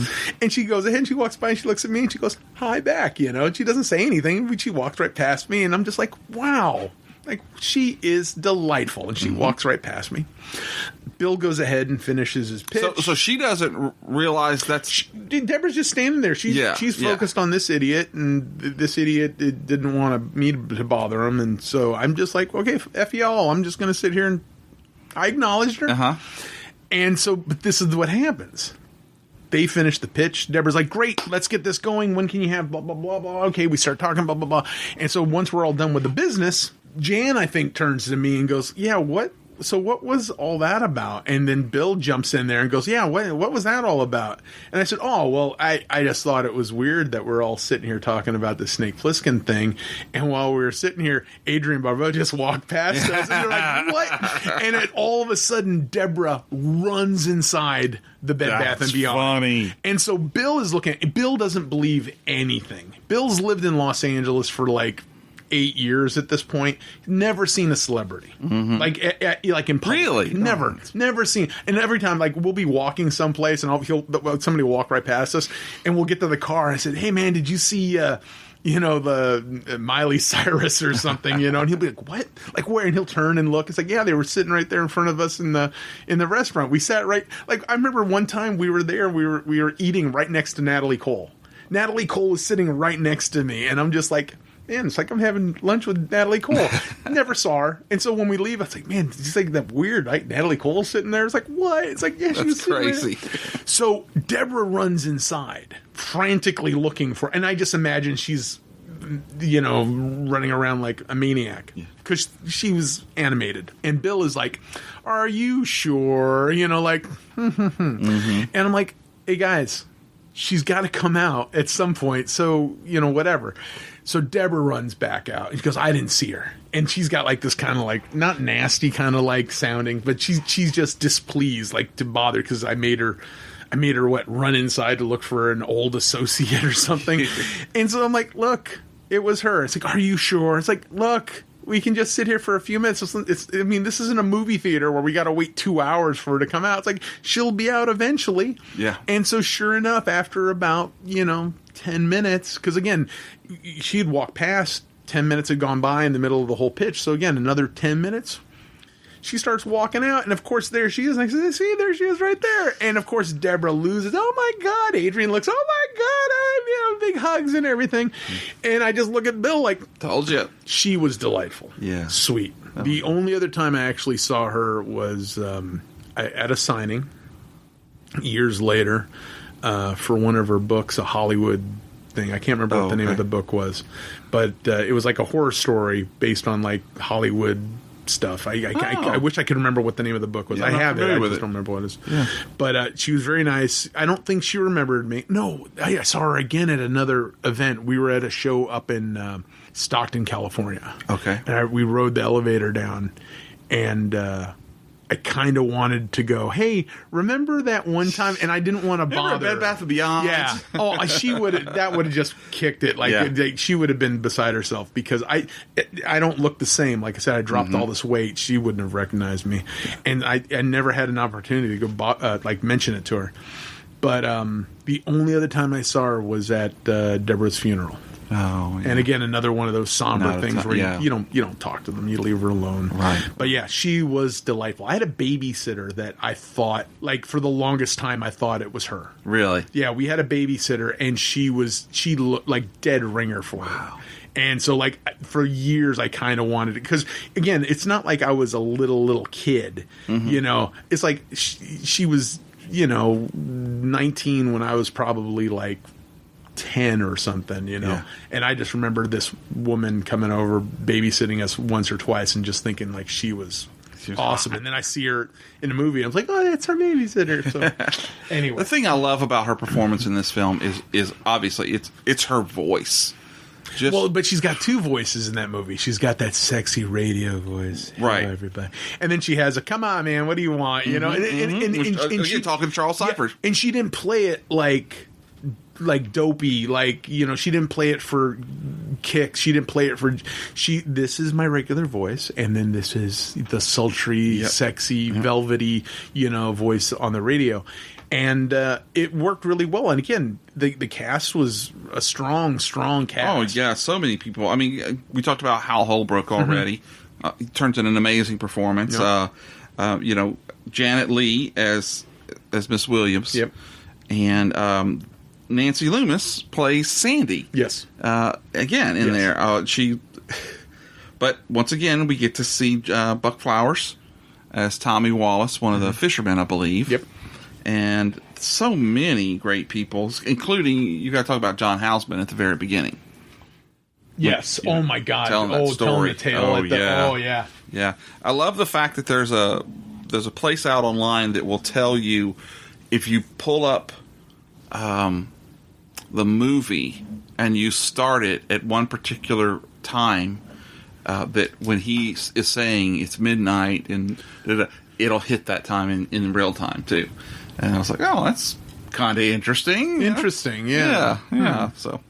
and she goes ahead and she walks by and she looks at me and she goes hi back. And she doesn't say anything. She walks right past me, and I'm just like, wow. Like, she is delightful, and she walks right past me. Bill goes ahead and finishes his pitch. So she doesn't realize that's... Deborah's just standing there. She's focused on this idiot, and this idiot didn't want me to bother him, and so I'm just like, okay, F y'all. I'm just going to sit here, and I acknowledged her. Uh-huh. And so, but this is what happens. They finish the pitch. Deborah's like, great, let's get this going. When can you have blah, blah, blah, blah. Okay, we start talking, blah, blah, blah. And so once we're all done with the business... Jan, I think, turns to me and goes, yeah, what was all that about? And then Bill jumps in there and goes, yeah, what was that all about? And I said, oh, well, I just thought it was weird that we're all sitting here talking about the Snake Plissken thing. And while we were sitting here, Adrienne Barbeau just walked past us. And you're like, what? And all of a sudden, Deborah runs inside the Bed Bath & Beyond. Funny. And so Bill is Bill doesn't believe anything. Bill's lived in Los Angeles for like 8 years at this point. Never seen a celebrity like in public. Really? Never seen. And every time, like, we'll be walking someplace and somebody will walk right past us, and we'll get to the car. And I said, hey man, did you see the Miley Cyrus or something? And he'll be like, what? Like, where? And he'll turn and look. It's like, yeah, they were sitting right there in front of us in the restaurant. We sat right. Like, I remember one time we were there. We were eating right next to Natalie Cole. Natalie Cole was sitting right next to me, and I'm just like, man, it's like I'm having lunch with Natalie Cole. Never saw her. And so when we leave, I was like, man, did you think that weird, right? Natalie Cole's sitting there. It's like, what? It's like, yeah, she was crazy. So Deborah runs inside, frantically looking for, and I just imagine she's, running around like a maniac because she was animated. And Bill is like, are you sure? And I'm like, hey guys, she's got to come out at some point. So, whatever. So Deborah runs back out and she goes, I didn't see her. And she's got like this kind of like, not nasty kind of like sounding, but she's just displeased, like, to bother because I made her run inside to look for an old associate or something. And so I'm like, look, it was her. It's like, are you sure? It's like, look, we can just sit here for a few minutes. This isn't a movie theater where we got to wait 2 hours for her to come out. It's like, she'll be out eventually. Yeah. And so sure enough, after about, 10 minutes, because again, she'd walked past, 10 minutes had gone by in the middle of the whole pitch. So again, another 10 minutes, she starts walking out. And of course, there she is. And I said, see, there she is right there. And of course, Deborah loses. Oh my God. Adrienne looks, oh my God. Big hugs and everything. And I just look at Bill like, told you. She was delightful. Yeah. Sweet. The only other time I actually saw her was at a signing years later for one of her books, a Hollywood thing. I can't remember what the name of the book was, but it was like a horror story based on like Hollywood stuff. I wish I could remember what the name of the book was. I have it. I just don't remember what it is. Yeah. But she was very nice. I don't think she remembered me. No, I saw her again at another event. We were at a show up in Stockton, California. Okay. And we rode the elevator down, and I kind of wanted to go, hey, remember that one time? And I didn't want to bother. Bed Bath & Beyond. Yeah. Oh, that would have just kicked it. Like, she would have been beside herself because I don't look the same. Like I said, I dropped all this weight. She wouldn't have recognized me. And I never had an opportunity to go mention it to her. But the only other time I saw her was at Deborah's funeral. Oh, yeah. And again, another one of those somber things where you don't talk to them, you leave her alone. Right. But yeah, she was delightful. I had a babysitter that I thought, like, for the longest time, I thought it was her. Really? Yeah, we had a babysitter, and she looked like dead ringer for her. And so, like, for years, I kind of wanted it. Because, again, it's not like I was a little kid, It's like she was 19 when I was probably like 10 or something, Yeah. And I just remember this woman coming over, babysitting us once or twice, and just thinking like she was awesome. And then I see her in a movie, I was like, oh, that's our babysitter. So anyway, The thing I love about her performance in this film is obviously it's her voice. But she's got two voices in that movie. She's got that sexy radio voice, right? Hello, everybody, and then she has a "Come on, man, what do you want?" And she's talking to Charles Cyphers, and she didn't play it like dopey, she didn't play it for kicks. She didn't play it for this is my regular voice, and then this is the sultry, sexy, velvety, voice on the radio. And it worked really well. And again, the cast was a strong cast. Oh, yeah, so many people. I mean, we talked about Hal Holbrook already. He turns in an amazing performance. Yep. Janet Leigh as Miss Williams. Yep. And Nancy Loomis plays Sandy. Yes. Again, in there. But once again, we get to see Buck Flowers as Tommy Wallace, one of the fishermen, I believe. Yep. And so many great people, including, you got to talk about John Houseman at the very beginning. Yes. Oh my God. Telling that story. Telling the tale. Yeah. I love the fact that there's a place out online that will tell you if you pull up the movie and you start it at one particular time, that when he is saying it's midnight and it'll hit that time in real time too. And I was like, oh, that's kind of interesting. Interesting, yeah. So,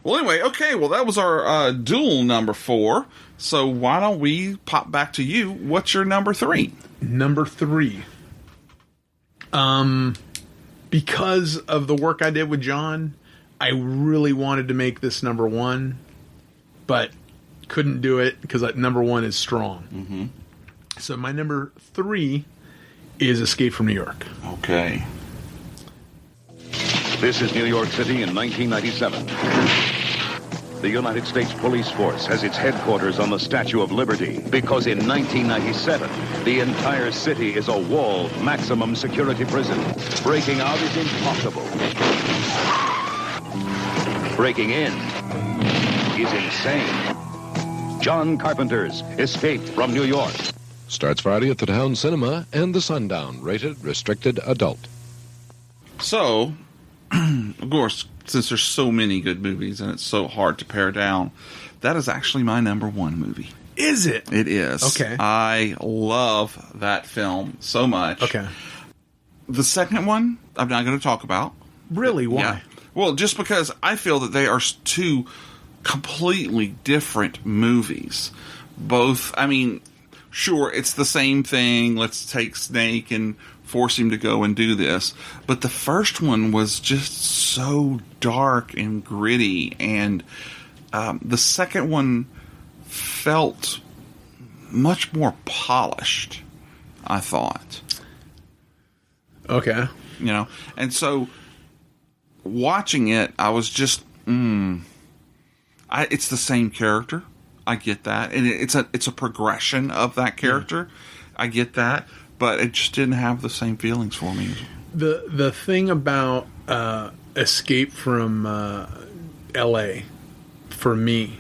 well, anyway, okay. Well, that was our duel number 4. So why don't we pop back to you? What's your number 3? Number 3. Because of the work I did with John, I really wanted to make this number 1, but couldn't do it because number 1 is strong. Mm-hmm. So my number 3 is Escape from New York. Okay. This is New York City in 1997. The United States Police Force has its headquarters on the Statue of Liberty because in 1997, the entire city is a walled maximum security prison. Breaking out is impossible. Breaking in is insane. John Carpenter's Escape from New York. Starts Friday at the Town Cinema and the Sundown. Rated restricted adult. So, of course, since there's so many good movies and it's so hard to pare down, that is actually my number 1 movie. Is it? It is. Okay. I love that film so much. Okay. The second one, I'm not going to talk about. Really? Why? Yeah. Well, just because I feel that they are two completely different movies. Both, I mean, sure, it's the same thing. Let's take Snake and force him to go and do this. But the first one was just so dark and gritty. And the second one felt much more polished, I thought. Okay. And so watching it, I was just, it's the same character. I get that. And it's a progression of that character. I get that. But it just didn't have the same feelings for me. The thing about Escape from L.A. for me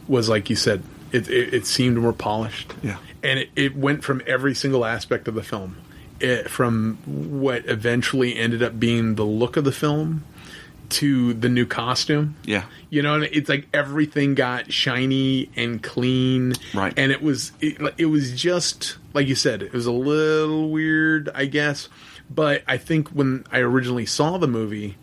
was, like you said, it seemed more polished. Yeah. And it went from every single aspect of the film. From what eventually ended up being the look of the film to the new costume. Yeah. And it's like everything got shiny and clean. Right. And it was just, like you said, it was a little weird, I guess. But I think when I originally saw the movie,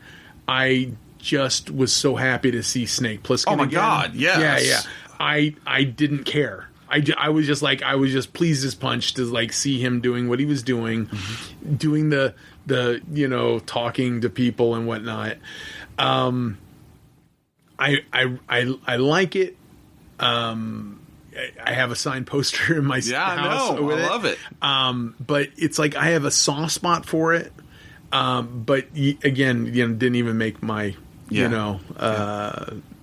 I just was so happy to see Snake Plissken Oh my again. God, yes. Yeah. I didn't care. I was just pleased as punch to like see him doing what he was doing, doing the talking to people and whatnot. I like it. I have a signed poster in my house. I know. I love it. But it's like I have a soft spot for it. But again, didn't even make my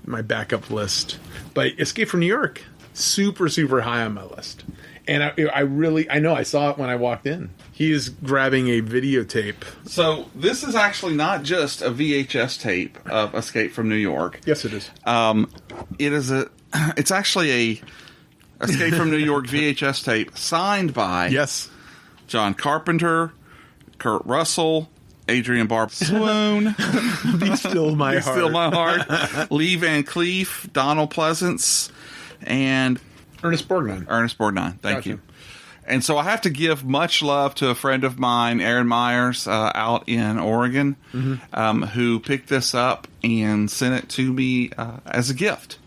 my backup list. But Escape from New York, super, super high on my list. And I know I saw it when I walked in. He is grabbing a videotape. So this is actually not just a VHS tape of Escape from New York. Yes, it is. It's actually a Escape from New York VHS tape signed by John Carpenter, Kurt Russell, Adrian Barber Swoon, Be Still My Heart. Still My Heart, Lee Van Cleef, Donald Pleasance, and Ernest Borgnine. Thank you. And so I have to give much love to a friend of mine, Aaron Myers, out in Oregon, who picked this up and sent it to me as a gift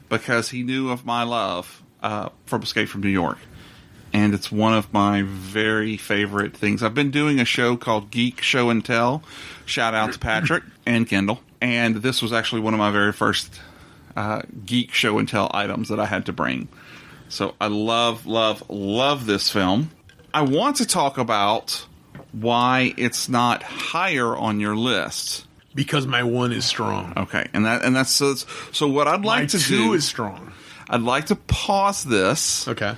because he knew of my love from Escape from New York. And it's one of my very favorite things. I've been doing a show called Geek Show and Tell. Shout out to Patrick and Kendall. And this was actually one of my very first Geek Show and Tell items that I had to bring. So I love, love, love this film. I want to talk about why it's not higher on your list. Because my 1 is strong. Okay, and that's so. What I'd like to do my 2 is strong. I'd like to pause this. Okay.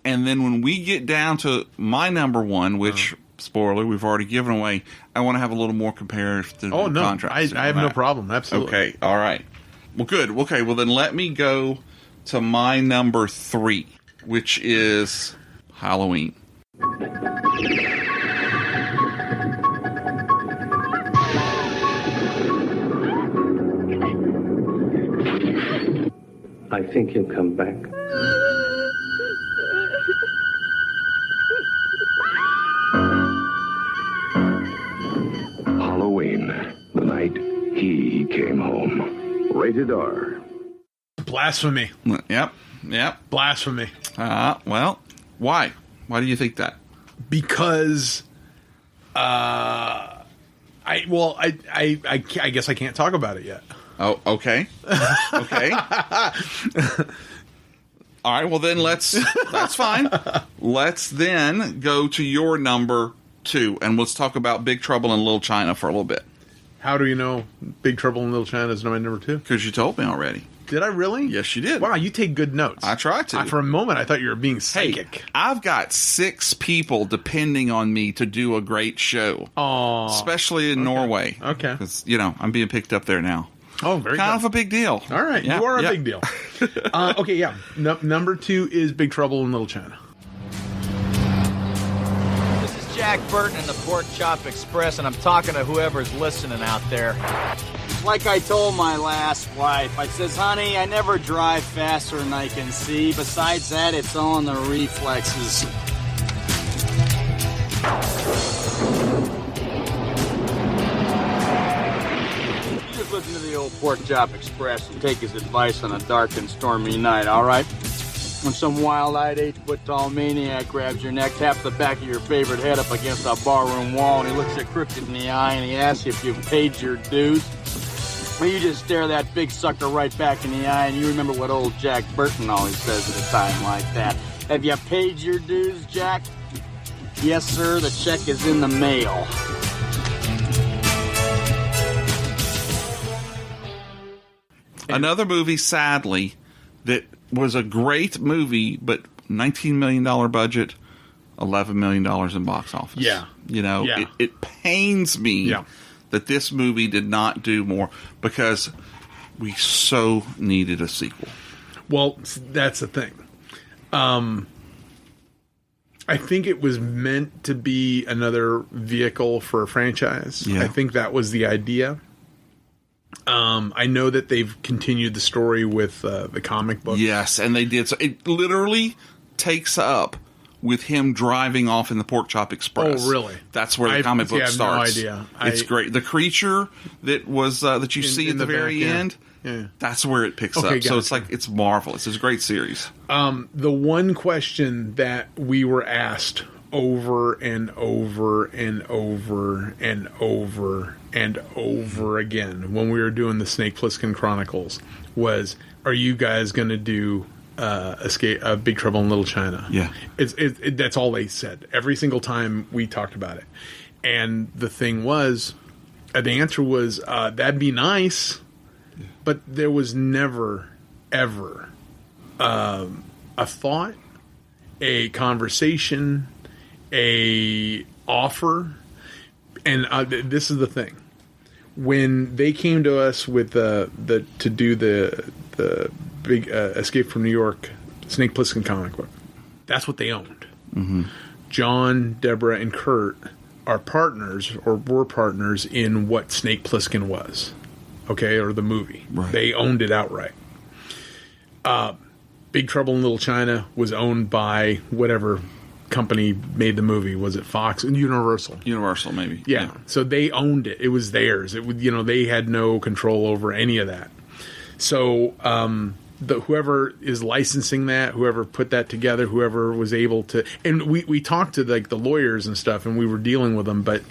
And then when we get down to my number 1, which, spoiler, we've already given away, I want to have a little more comparative contrast. I have no problem. Absolutely. Okay, all right. Well, good. Okay, well, then let me go to my number 3, which is Halloween. I think he'll come back. Halloween, the night he came home. Rated R. Blasphemy. Yep. Blasphemy. Well, why? Why do you think that? Because, I guess I can't talk about it yet. Oh, okay. Okay. All right, well then that's fine. Let's then go to your number 2, and let's talk about Big Trouble in Little China for a little bit. How do you know Big Trouble in Little China is my number 2? Because you told me already. Did I really? Yes, you did. Wow, you take good notes. I try to. For a moment, I thought you were being psychic. Hey, I've got 6 people depending on me to do a great show. Oh, especially in Norway. Okay. Because, I'm being picked up there now. Oh, very kind of a big deal. All right, you are a big deal. Okay, yeah. Number 2 is Big Trouble in Little China. This is Jack Burton in the Pork Chop Express, and I'm talking to whoever's listening out there. Like I told my last wife, I says, honey, I never drive faster than I can see. Besides that, it's all in the reflexes. Just listen to the old Pork Chop Express and take his advice on a dark and stormy night, all right? When some wild-eyed 8-foot-tall maniac grabs your neck, taps the back of your favorite head up against a barroom wall, and he looks you crooked in the eye, and he asks you if you've paid your dues. Well, you just stare that big sucker right back in the eye, and you remember what old Jack Burton always says at a time like that. Have you paid your dues, Jack? Yes, sir, the check is in the mail. Another movie, sadly, that was a great movie, but $19 million budget, $11 million in box office. Yeah. It pains me that this movie did not do more because we so needed a sequel. Well, that's the thing. I think it was meant to be another vehicle for a franchise. Yeah. I think that was the idea. I know that they've continued the story with the comic book. Yes, and they did. So it literally takes up with him driving off in the Pork Chop Express. Oh, really? That's where the comic book starts. I have no idea. It's great. The creature that was that you see at the very end, that's where it picks up. Gotcha. So it's like, it's marvelous. It's a great series. The one question that we were asked over and over and over and over and over again when we were doing the Snake Plissken Chronicles was, are you guys going to do Big Trouble in Little China? Yeah. That's all they said. Every single time we talked about it. And the thing was, the answer was, that'd be nice, but there was never, ever a thought a conversation, a offer, and this is the thing. When they came to us with to do the big Escape from New York Snake Plissken comic book, that's what they owned. Mm-hmm. John, Deborah, and Kurt are partners, or were partners, in what Snake Plissken was, okay, or the movie. Right. They owned it outright. Big Trouble in Little China was owned by whatever company made the movie. Was it Fox? Universal. Universal, maybe. Yeah. So they owned it. It was theirs. It would, they had no control over any of that. So whoever is licensing that, whoever put that together, whoever was able to, and we talked to like the lawyers and stuff, and we were dealing with them, but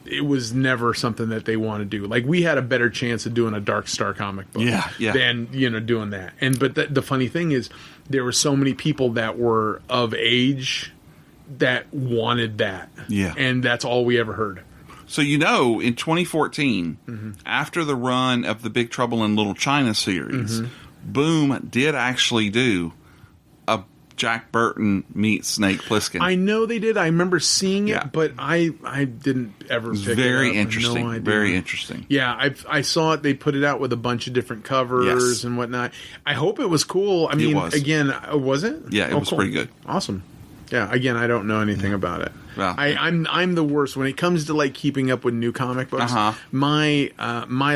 it was never something that they want to do. Like, we had a better chance of doing a Dark Star comic book than doing that. And but the funny thing is, there were so many people that were of age that wanted that. Yeah. And that's all we ever heard. So, in 2014, after the run of the Big Trouble in Little China series, Boom did actually do a Jack Burton meets Snake Plissken. I know they did. I remember seeing it, but I didn't ever pick it up. Very interesting. No idea. Very interesting. Yeah, I saw it. They put it out with a bunch of different covers and whatnot. I hope it was cool. I mean, was. Again, was it? Yeah, it was cool. pretty good. Awesome. Yeah, again, I don't know anything about it. Well, I'm the worst when it comes to like keeping up with new comic books. My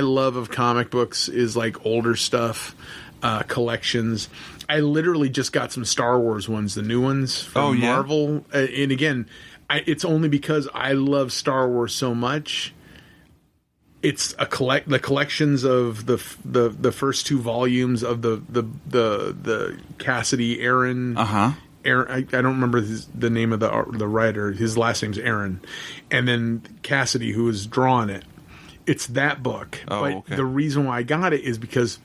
love of comic books is like older stuff, collections. I literally just got some Star Wars ones, the new ones from Marvel, and again, it's only because I love Star Wars so much. It's the collections of the first two volumes of the Cassidy Aaron. Aaron, I don't remember the name of the writer. His last name's Aaron, and then Cassidy, who has drawn it. It's that book. The reason why I got it is because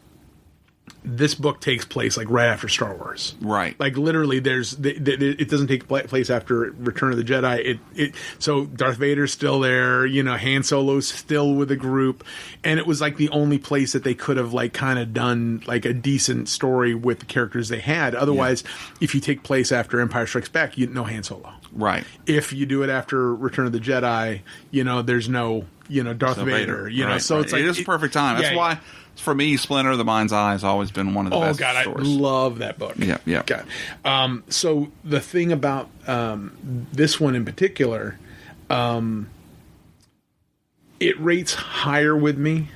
this book takes place like right after Star Wars. Right. Like literally, it doesn't take place after Return of the Jedi. So Darth Vader's still there. Han Solo's still with the group, and it was like the only place that they could have like kind of done like a decent story with the characters they had. Otherwise, if you take place after Empire Strikes Back, you know Han Solo. Right. If you do it after Return of the Jedi, there's no Darth Vader. Right. So it's like it is a perfect time. That's why. For me, Splinter of the Mind's Eye has always been one of the best stories. I love that book. Yeah. God. So the thing about this one in particular, it rates higher with me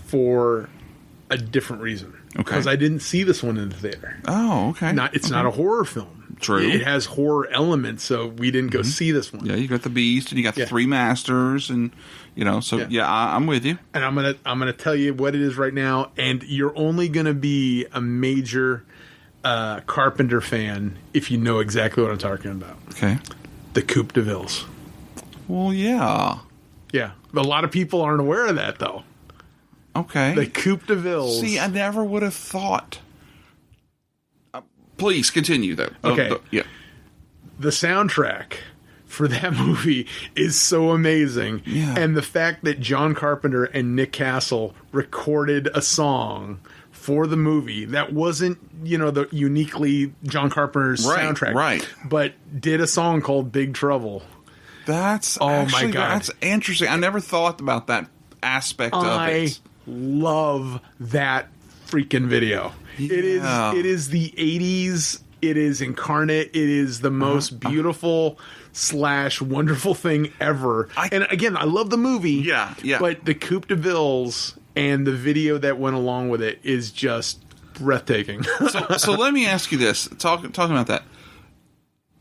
for a different reason. Okay. Because I didn't see this one in the theater. Oh, okay. It's not a horror film. True. It has horror elements, so we didn't go see this one. Yeah, you got the Beast, and you got the Three Masters, and I'm with you. And I'm gonna tell you what it is right now, and you're only gonna be a major Carpenter fan if you know exactly what I'm talking about. Okay. The Coupe de Villes. Well, yeah. Yeah. A lot of people aren't aware of that, though. Okay. The Coupe de Villes. See, I never would have thought. Please continue, though. Okay. Yeah. The soundtrack for that movie is so amazing. Yeah. And the fact that John Carpenter and Nick Castle recorded a song for the movie that wasn't, the uniquely John Carpenter's soundtrack. Right. But did a song called Big Trouble. That's my God. That's interesting. I never thought about that aspect of it. I love that freaking video. Yeah. It is the 80s. It is incarnate. It is the most beautiful / wonderful thing ever. And again, I love the movie. Yeah. But the Coupe de Villes and the video that went along with it is just breathtaking. so let me ask you this. Talking about that.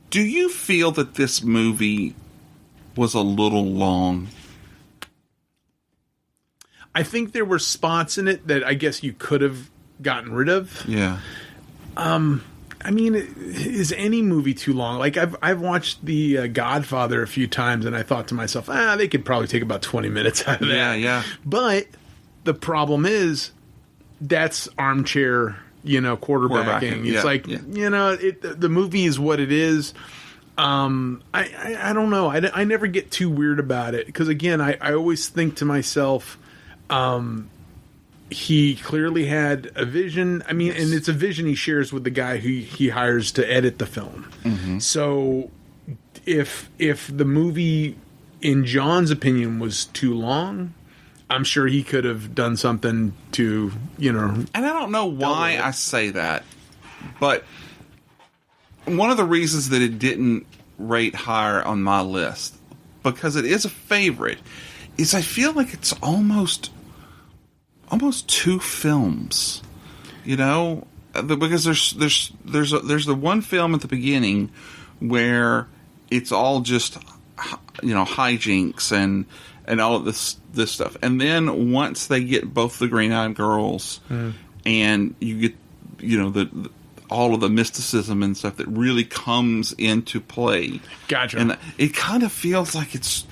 Do you feel that this movie was a little long? I think there were spots in it that I guess you could have gotten rid of. Yeah. I mean, is any movie too long? Like I've watched The Godfather a few times, and I thought to myself, they could probably take about 20 minutes out of that. Yeah. But the problem is, that's armchair, quarterbacking. It's like the movie is what it is. I don't know. I never get too weird about it because again, I always think to myself, he clearly had a vision. I mean, and it's a vision he shares with the guy who he hires to edit the film. Mm-hmm. So if the movie, in John's opinion, was too long, I'm sure he could have done something to, And I don't know why I say that, but one of the reasons that it didn't rate higher on my list, because it is a favorite, is I feel like it's almost 2 films, because there's the one film at the beginning where it's all just hijinks and all of this stuff, and then once they get both the green-eyed girls and you get the all of the mysticism and stuff that really comes into play. Gotcha. And it kind of feels like it's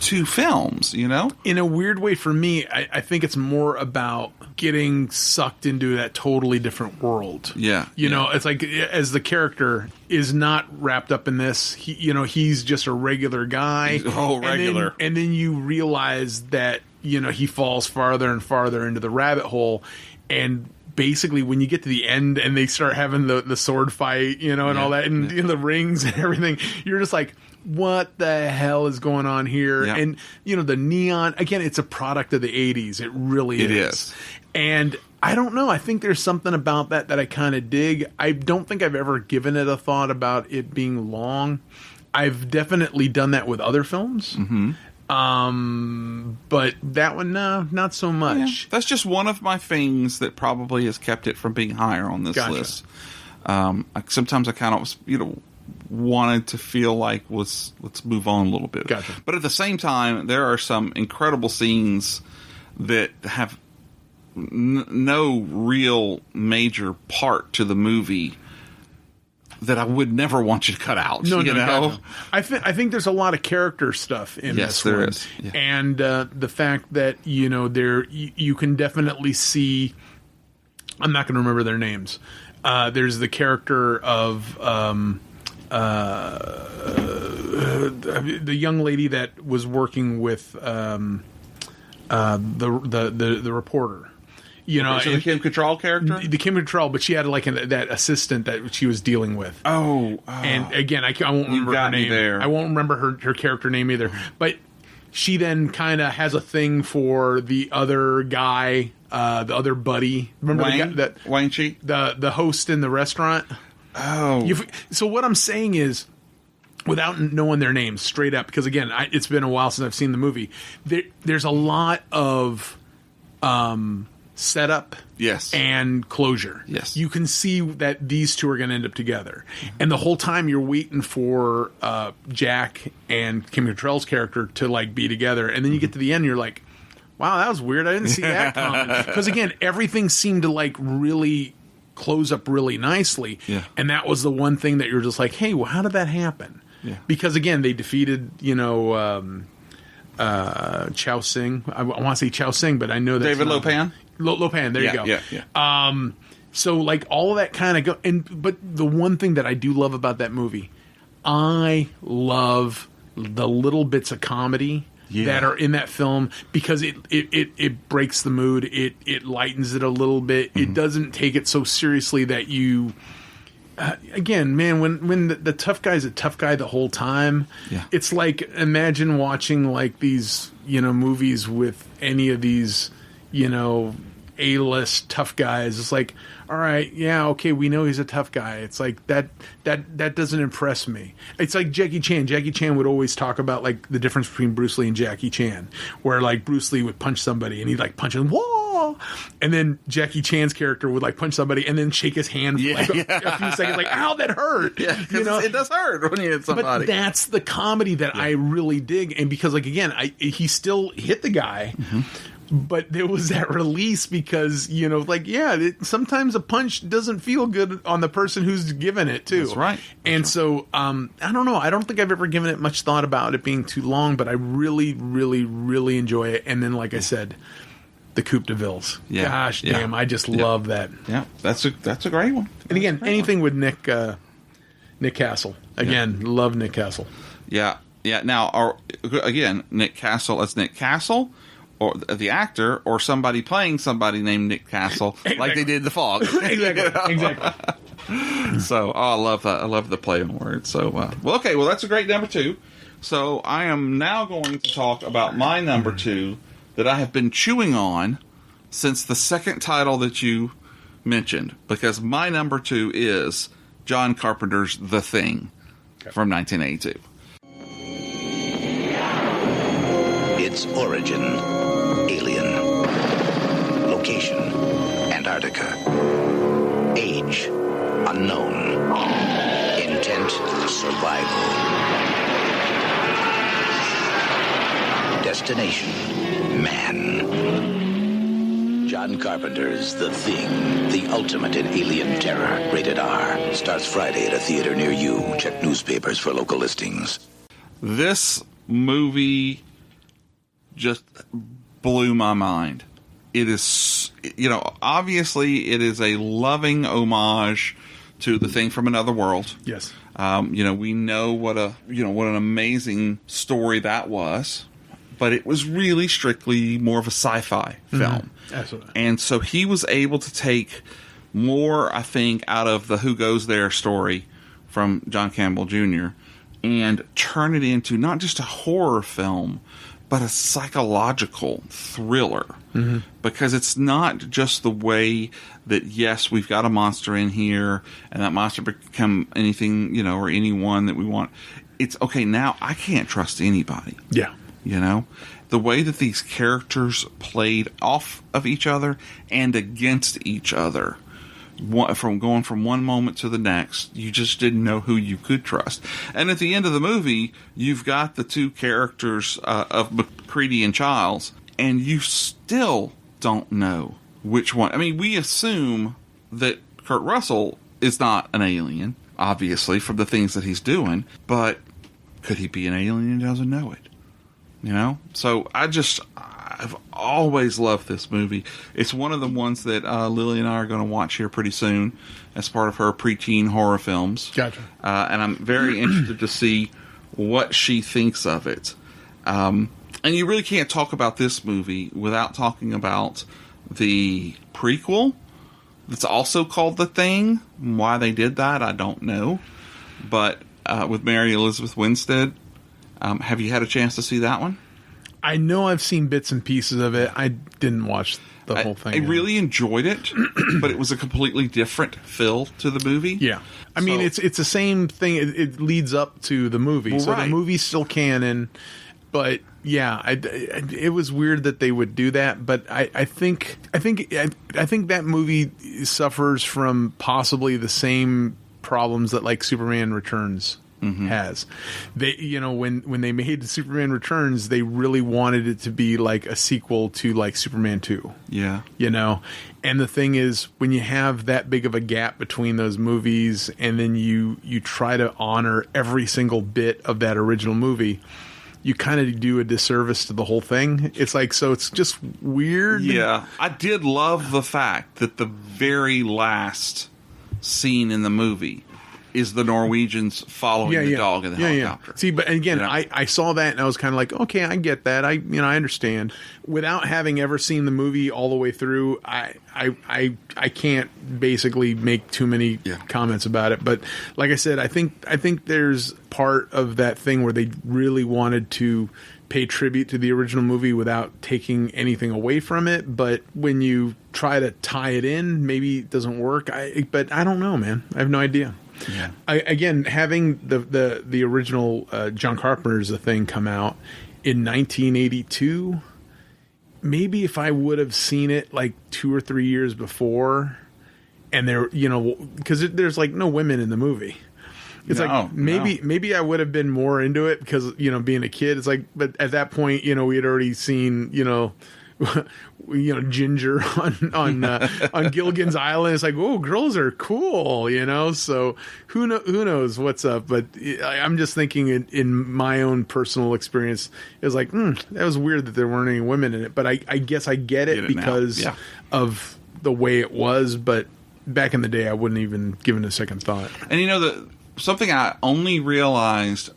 2 films, In a weird way for me, I think it's more about getting sucked into that totally different world. Yeah. It's like, as the character is not wrapped up in this, he's just a regular guy. Regular. And then you realize that, he falls farther and farther into the rabbit hole, and basically when you get to the end and they start having the sword fight, and all that, and the rings and everything, you're just like, what the hell is going on here? Yeah. And, the neon, again, it's a product of the 80s. It really is. It is. And I don't know. I think there's something about that I kind of dig. I don't think I've ever given it a thought about it being long. I've definitely done that with other films. Mm-hmm. But that one, no, not so much. Yeah. That's just one of my things that probably has kept it from being higher on this list. Sometimes I kind of, wanted to feel like let's move on a little bit. Gotcha. But at the same time, there are some incredible scenes that have no real major part to the movie that I would never want you to cut out. No, Gotcha. I think there's a lot of character stuff in this one. Yes, there is. Yeah. And the fact that you can definitely see. I'm not going to remember their names. There's the character of the young lady that was working with the reporter. So the Kim Cattrall character? The Kim Cattrall, but she had that assistant that she was dealing with. Oh. And again, I won't remember her name. There. I won't remember her character name either. But she then kind of has a thing for the other guy, the other buddy. Remember Wayne? the guy, Wayne Chi? the host in the restaurant? Oh. So what I'm saying is, without knowing their names straight up, because again, it's been a while since I've seen the movie, there's a lot of setup and closure. Yes. You can see that these two are going to end up together. And the whole time you're waiting for Jack and Kim Cattrall's character to be together. And then you get to the end and you're like, wow, that was weird. I didn't see that coming. Because again, everything seemed to really close up really nicely. Yeah. And that was the one thing that you're just like, hey, well, how did that happen? Yeah. Because again, they defeated, Chow Sing. I want to say Chow Sing, but I know that's David Lopan? Lopan, there you go. Yeah. So all of that kind of go, but the one thing that I do love about that movie, I love the little bits of comedy that are in that film, because it breaks the mood, it lightens it a little bit. It doesn't take it so seriously that you. Again, man, when the tough guy's a tough guy the whole time, it's like, imagine watching these movies with any of these A-list tough guys. It's like, all right, yeah, okay, we know he's a tough guy. It's like that doesn't impress me. It's like Jackie Chan. Jackie Chan would always talk about the difference between Bruce Lee and Jackie Chan, where Bruce Lee would punch somebody and he'd punch him, whoa, and then Jackie Chan's character would like punch somebody and then shake his hand for like a few seconds, like, ow, that hurt. Yeah, you know, it does hurt when you hit somebody. But that's the comedy that I really dig, and because like again, he still hit the guy. Mm-hmm. But there was that release because, you know, like, sometimes a punch doesn't feel good on the person who's given it, too. That's right. So, I don't know. I don't think I've ever given it much thought about it being too long, but I really, really, really enjoy it. And then, like I said, the Coupe de Villes. Yeah. Gosh, damn, I just love that. Yeah, that's a great one. And again, anything with Nick Castle. Again, love Nick Castle. Yeah. Yeah. Now, again, Nick Castle as Nick Castle, or the actor, or somebody playing somebody named Nick Castle, like they did The Fog. Exactly. So, I love that. I love the play on words. So, that's a great number 2. So, I am now going to talk about my number 2 that I have been chewing on since the second title that you mentioned, because my number 2 is John Carpenter's The Thing from 1982. Its origin, alien. Location, Antarctica. Age, unknown. Intent, survival. Destination, man. John Carpenter's The Thing, the ultimate in alien terror. Rated R. Starts Friday at a theater near you. Check newspapers for local listings. This movie just blew my mind. It is, obviously it is a loving homage to The Thing from Another World. Yes. We know what an amazing story that was, but it was really strictly more of a sci-fi film. Absolutely. And so he was able to take more, I think, out of the Who Goes There story from John Campbell Jr. and turn it into not just a horror film, but a psychological thriller. Mm-hmm. Because it's not just the way that, yes, we've got a monster in here, and that monster become anything, or anyone that we want. It's, okay, now I can't trust anybody. Yeah. The way that these characters played off of each other and against each other, from going from one moment to the next, you just didn't know who you could trust. And at the end of the movie, you've got the two characters of MacReady and Childs, and you still don't know which one. I mean, we assume that Kurt Russell is not an alien, obviously, from the things that he's doing, but could he be an alien and doesn't know it? So I've always loved this movie. It's one of the ones that Lily and I are going to watch here pretty soon as part of her preteen horror films. Gotcha. And I'm very interested to see what she thinks of it. And you really can't talk about this movie without talking about the prequel that's also called The Thing. Why they did that, I don't know. But with Mary Elizabeth Winstead, have you had a chance to see that one? I know I've seen bits and pieces of it. I didn't watch the whole thing. I really enjoyed it, but it was a completely different feel to the movie. Yeah. I mean, it's the same thing. It leads up to the movie. Well, so right. the movie's still canon. But yeah, it was weird that they would do that. But I think that movie suffers from possibly the same problems that like Superman Returns has. They, when they made Superman Returns, they really wanted it to be like a sequel to like Superman 2. Yeah. And the thing is, when you have that big of a gap between those movies, and then you try to honor every single bit of that original movie, you kind of do a disservice to the whole thing. It's like, so it's just weird. Yeah. I did love the fact that the very last scene in the movie is the Norwegians following the dog in the helicopter. See, but again, I saw that and I was kind of like, okay, I get that. I understand. Without having ever seen the movie all the way through, I can't basically make too many comments about it. But like I said, I think there's part of that thing where they really wanted to pay tribute to the original movie without taking anything away from it. But when you try to tie it in, maybe it doesn't work. But I don't know, man. I have no idea. Yeah. Again, having the original John Carpenter's The Thing come out in 1982, maybe if I would have seen it like 2 or 3 years before, and there, because there's like no women in the movie. It's maybe I would have been more into it because being a kid. It's like, but at that point, we had already seen Ginger on Gilligan's Island. It's like, oh, girls are cool, So who knows what's up? But I'm just thinking in my own personal experience, it was like, that was weird that there weren't any women in it. But I guess I get it because of the way it was. But back in the day, I wouldn't even given it a second thought. And something I only realized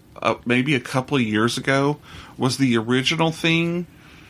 maybe a couple of years ago was the original thing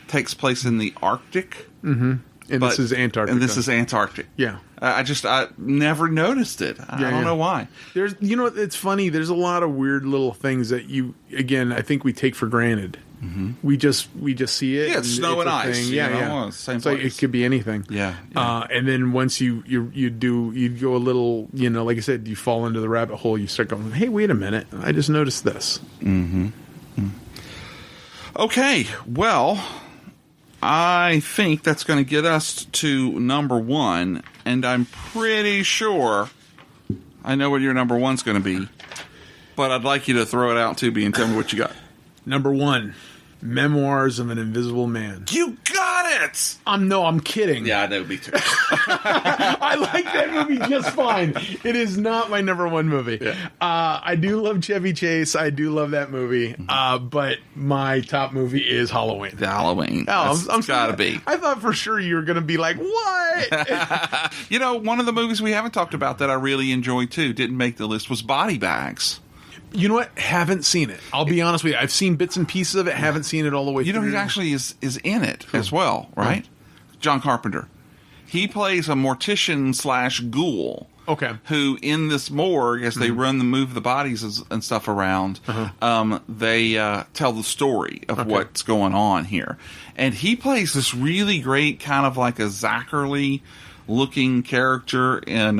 takes place in the Arctic. Mm-hmm. And this is Antarctica. And this is Antarctic. Yeah. I never noticed it. I don't know why. There's, it's funny. There's a lot of weird little things that I think we take for granted. Mm-hmm. We just see it. Yeah, it's snow and ice. Thing. Yeah. Same it's like it could be anything. Yeah. And then once you go a little, like I said, you fall into the rabbit hole. You start going, hey, wait a minute, I just noticed this. Mm-hmm. Okay, well, I think that's going to get us to number one, and I'm pretty sure I know what your number one's going to be, but I'd like you to throw it out too, B, and tell me what you got. Number one, Memoirs of an Invisible Man. You got it! I'm kidding. Yeah, that would be too. I like that movie just fine. It is not my number one movie. Yeah. I do love Chevy Chase. I do love that movie. But my top movie is Halloween. Halloween. Oh, I'm gotta be. I thought for sure you were going to be like, what? One of the movies we haven't talked about that I really enjoyed too, didn't make the list, was Body Bags. You know what? Haven't seen it. I'll be honest with you. I've seen bits and pieces of it. Haven't seen it all the way through. He actually is in it as well, right? John Carpenter. He plays a mortician / ghoul. Okay. Who in this morgue, as they move the bodies and stuff around, they tell the story of what's going on here. And he plays this really great kind of like a Zachary looking character, and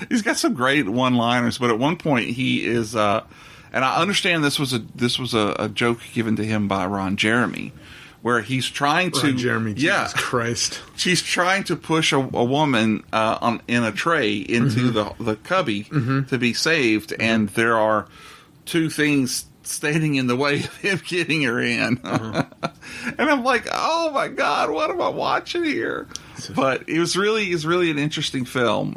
he's got some great one-liners. But at one point, he is, and I understand this was a joke given to him by Ron Jeremy, where he's trying to Ron Jeremy, Jesus Christ, she's trying to push a woman in a tray into the cubby to be saved, and there are two things standing in the way of him getting her in. And I'm like, oh my God, what am I watching here? But it was really an interesting film.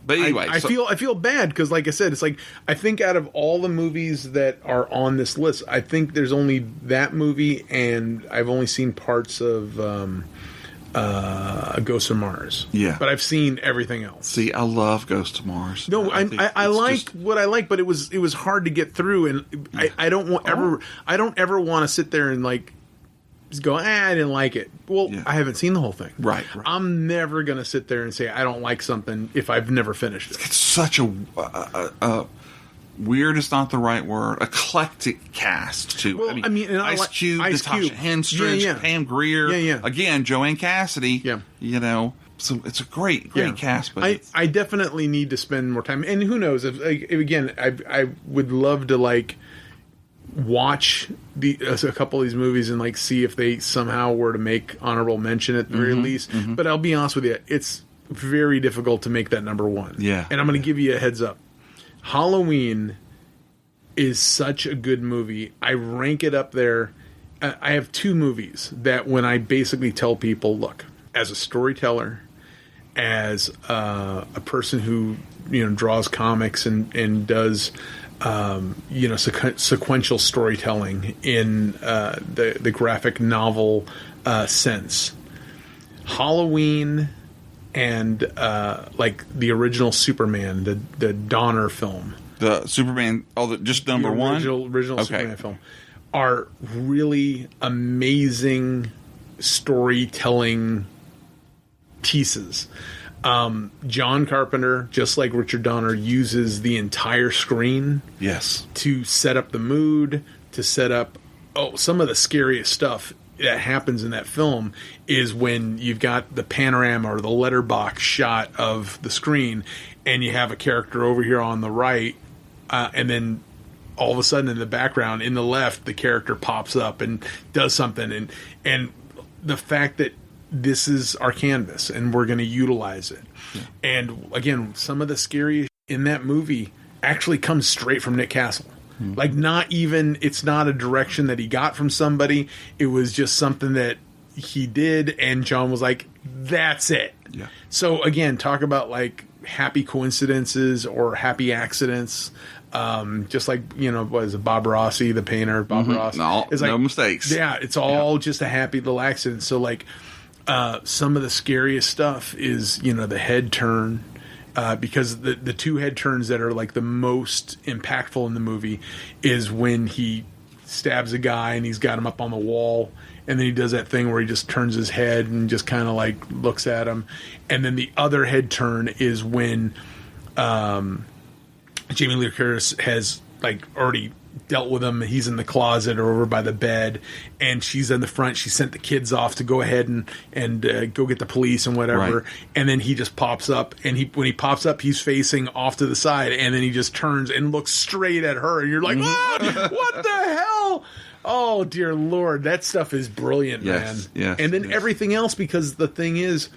But anyway, I feel bad because, like I said, it's like I think out of all the movies that are on this list, I think there's only that movie, and I've only seen parts of Ghost of Mars. Yeah, but I've seen everything else. See, I love Ghost of Mars. No, I like what I like, but it was hard to get through, and I don't ever want to sit there and like just go, I didn't like it. Well, I haven't seen the whole thing. Right. I'm never going to sit there and say I don't like something if I've never finished it. It's such a weird is not the right word. Eclectic cast, too. Well, I mean Ice Cube, Natasha Henstridge, Pam Grier. Yeah. Again, Joanne Cassidy. Yeah. So it's a great cast. But I definitely need to spend more time. And who knows? If again, I would love to like watch a couple of these movies and like see if they somehow were to make honorable mention at the very least. But I'll be honest with you, it's very difficult to make that number one. Yeah. And I'm going to give you a heads up. Halloween is such a good movie. I rank it up there. I have two movies that when I basically tell people, look, as a storyteller, as a person who draws comics and does sequential storytelling in the graphic novel sense, Halloween and like the original Superman, the Donner film, the Superman, just number one, original Superman film, are really amazing storytelling pieces. John Carpenter, just like Richard Donner, uses the entire screen to set up the mood, to set up some of the scariest stuff that happens in that film is when you've got the panorama or the letterbox shot of the screen and you have a character over here on the right, and then all of a sudden in the background in the left the character pops up and does something, and the fact that this is our canvas and we're going to utilize it. And again, some of the scary in that movie actually comes straight from Nick Castle. Like it's not a direction that he got from somebody. It was just something that he did, and John was like, that's it. Yeah. So again, talk about like happy coincidences or happy accidents. Just like, was it Bob Rossi, the painter, Bob Ross? No mistakes. Yeah, it's all just a happy little accident. So like some of the scariest stuff is, the head turn. Because the two head turns that are like the most impactful in the movie is when he stabs a guy and he's got him up on the wall, and then he does that thing where he just turns his head and just kind of like looks at him, and then the other head turn is when Jamie Lee Curtis has like already dealt with him. He's in the closet or over by the bed, and she's in the front. She sent the kids off to go ahead and go get the police and whatever. Right. And then he just pops up, and when he pops up, he's facing off to the side, and then he just turns and looks straight at her, and you're like, what the hell? Oh dear Lord, that stuff is brilliant, man. Yes, and then everything else, because the thing is,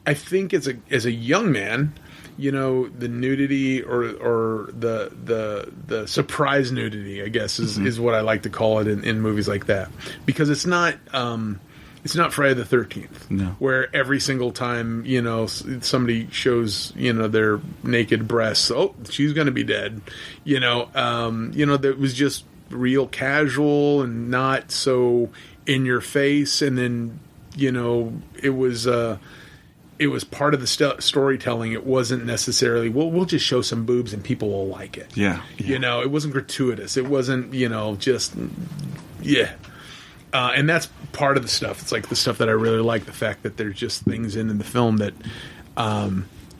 I think as a young man, you know, the nudity or the surprise nudity, I guess, is what I like to call it in movies like that, because it's not Friday the 13th, no, where every single time, you know, somebody shows, you know, their naked breasts, oh, she's going to be dead, you know, that was just real casual and not so in your face, and then, you know, it was part of the storytelling. It wasn't necessarily, well, we'll just show some boobs and people will like it. Yeah. You know, it wasn't gratuitous. It wasn't, you know, just, yeah. And that's part of the stuff. It's like the stuff that I really like, the fact that there's just things in the film that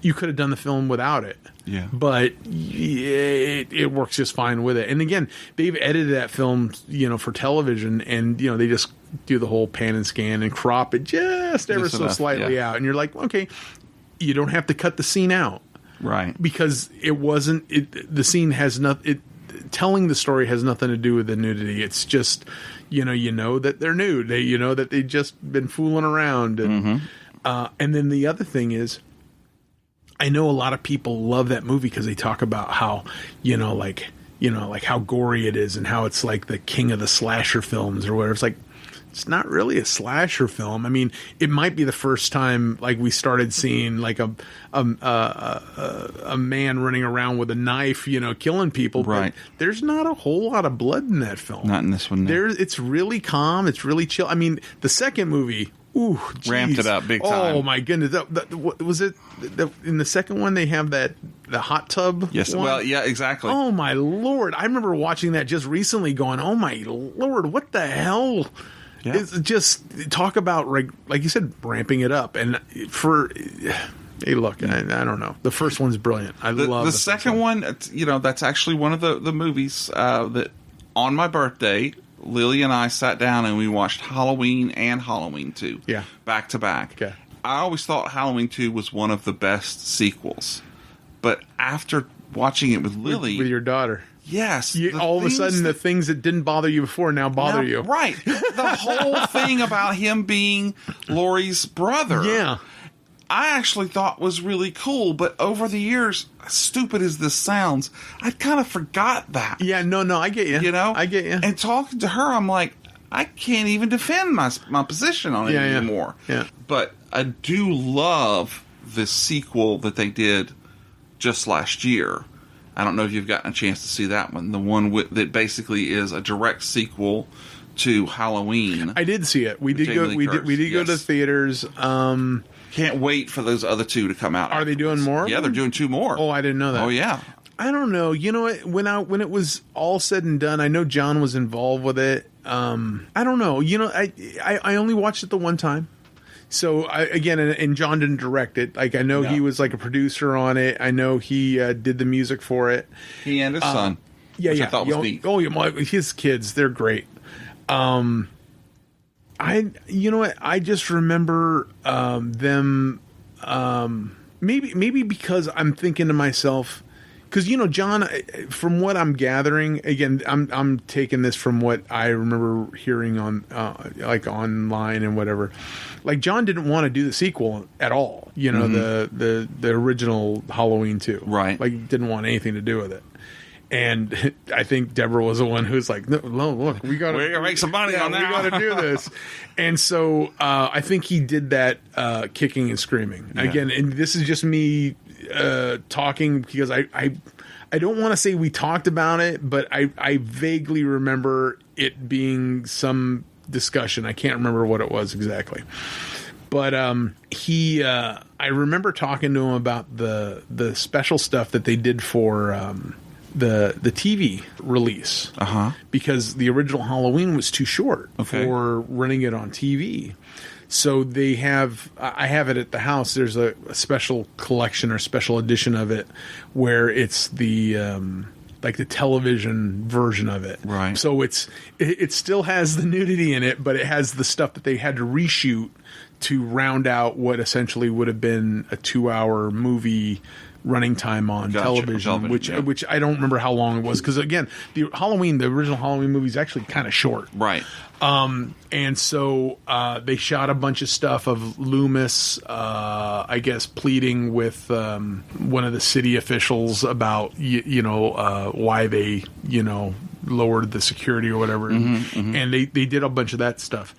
you could have done the film without it. Yeah. But it works just fine with it. And again, they've edited that film, you know, for television, and, you know, they just do the whole pan and scan and crop it just ever so slightly out. And you're like, okay, you don't have to cut the scene out. Right. Because the scene has telling the story has nothing to do with the nudity. It's just, you know that they're nude. You know that they've just been fooling around. And, and then the other thing is, I know a lot of people love that movie because they talk about how, like how gory it is and how it's like the king of the slasher films or whatever. It's like, it's not really a slasher film. I mean, it might be the first time like we started seeing like a man running around with a knife, you know, killing people. Right. But there's not a whole lot of blood in that film. Not in this one. No. It's really calm. It's really chill. I mean, the second movie, ooh, geez. Ramped it up big time. Oh my goodness! What was it? In the second one, they have the hot tub. Yes. one? Well, yeah, exactly. Oh my Lord! I remember watching that just recently, going, "Oh my Lord, what the hell?" Yeah. It's just talk about like you said, ramping it up. And hey, look, I don't know. The first one's brilliant. I love the second one. You know, that's actually one of the movies that on my birthday, Lily and I sat down and we watched Halloween and Halloween 2. Yeah. Back to back. Okay. I always thought Halloween 2 was one of the best sequels. But after watching it with Lily... With your daughter. Yes. All of a sudden, the things that didn't bother you before now bother you. Right. The whole thing about him being Laurie's brother. Yeah. I actually thought was really cool, but over the years, as stupid as this sounds, I kind of forgot that. Yeah, no, I get you. You know? I get you. And talking to her, I'm like, I can't even defend my position on it anymore. Yeah. But I do love this sequel that they did just last year. I don't know if you've gotten a chance to see that one. The one that basically is a direct sequel to Halloween. I did see it. We did go. We did go to theaters. Can't wait for those other two to come out. Are they doing more? Yeah, they're doing 2 more. Oh, I didn't know that. Oh, yeah. I don't know. You know what? When it was all said and done, I know John was involved with it. I don't know. You know, I only watched it the one time. So and John didn't direct it. Like I know he was like a producer on it. I know he did the music for it. He and his son. Yeah, which I thought was neat. Oh, yeah, his kids, they're great. You know what? I just remember them. Maybe because I'm thinking to myself, because you know, John, from what I'm gathering, again, I'm taking this from what I remember hearing on like online and whatever. Like John didn't want to do the sequel at all. You know, the original Halloween 2. Right. Like didn't want anything to do with it. And I think Deborah was the one who's like, no, look, we got to make some money on that. We got to do this. And so I think he did that kicking and screaming. Yeah. Again, and this is just me talking because I don't want to say we talked about it, but I vaguely remember it being some discussion. I can't remember what it was exactly. But I remember talking to him about the special stuff that they did for TV release because the original Halloween was too short for running it on TV. So I have it at the house. There's a special collection or special edition of it where it's the like the television version of it. Right. So it still has the nudity in it, but it has the stuff that they had to reshoot to round out what essentially would have been a 2-hour movie running time on television, which I don't remember how long it was, because again, the original Halloween movie is actually kind of short, right? And so they shot a bunch of stuff of Loomis, I guess, pleading with one of the city officials about why they lowered the security or whatever, and they did a bunch of that stuff.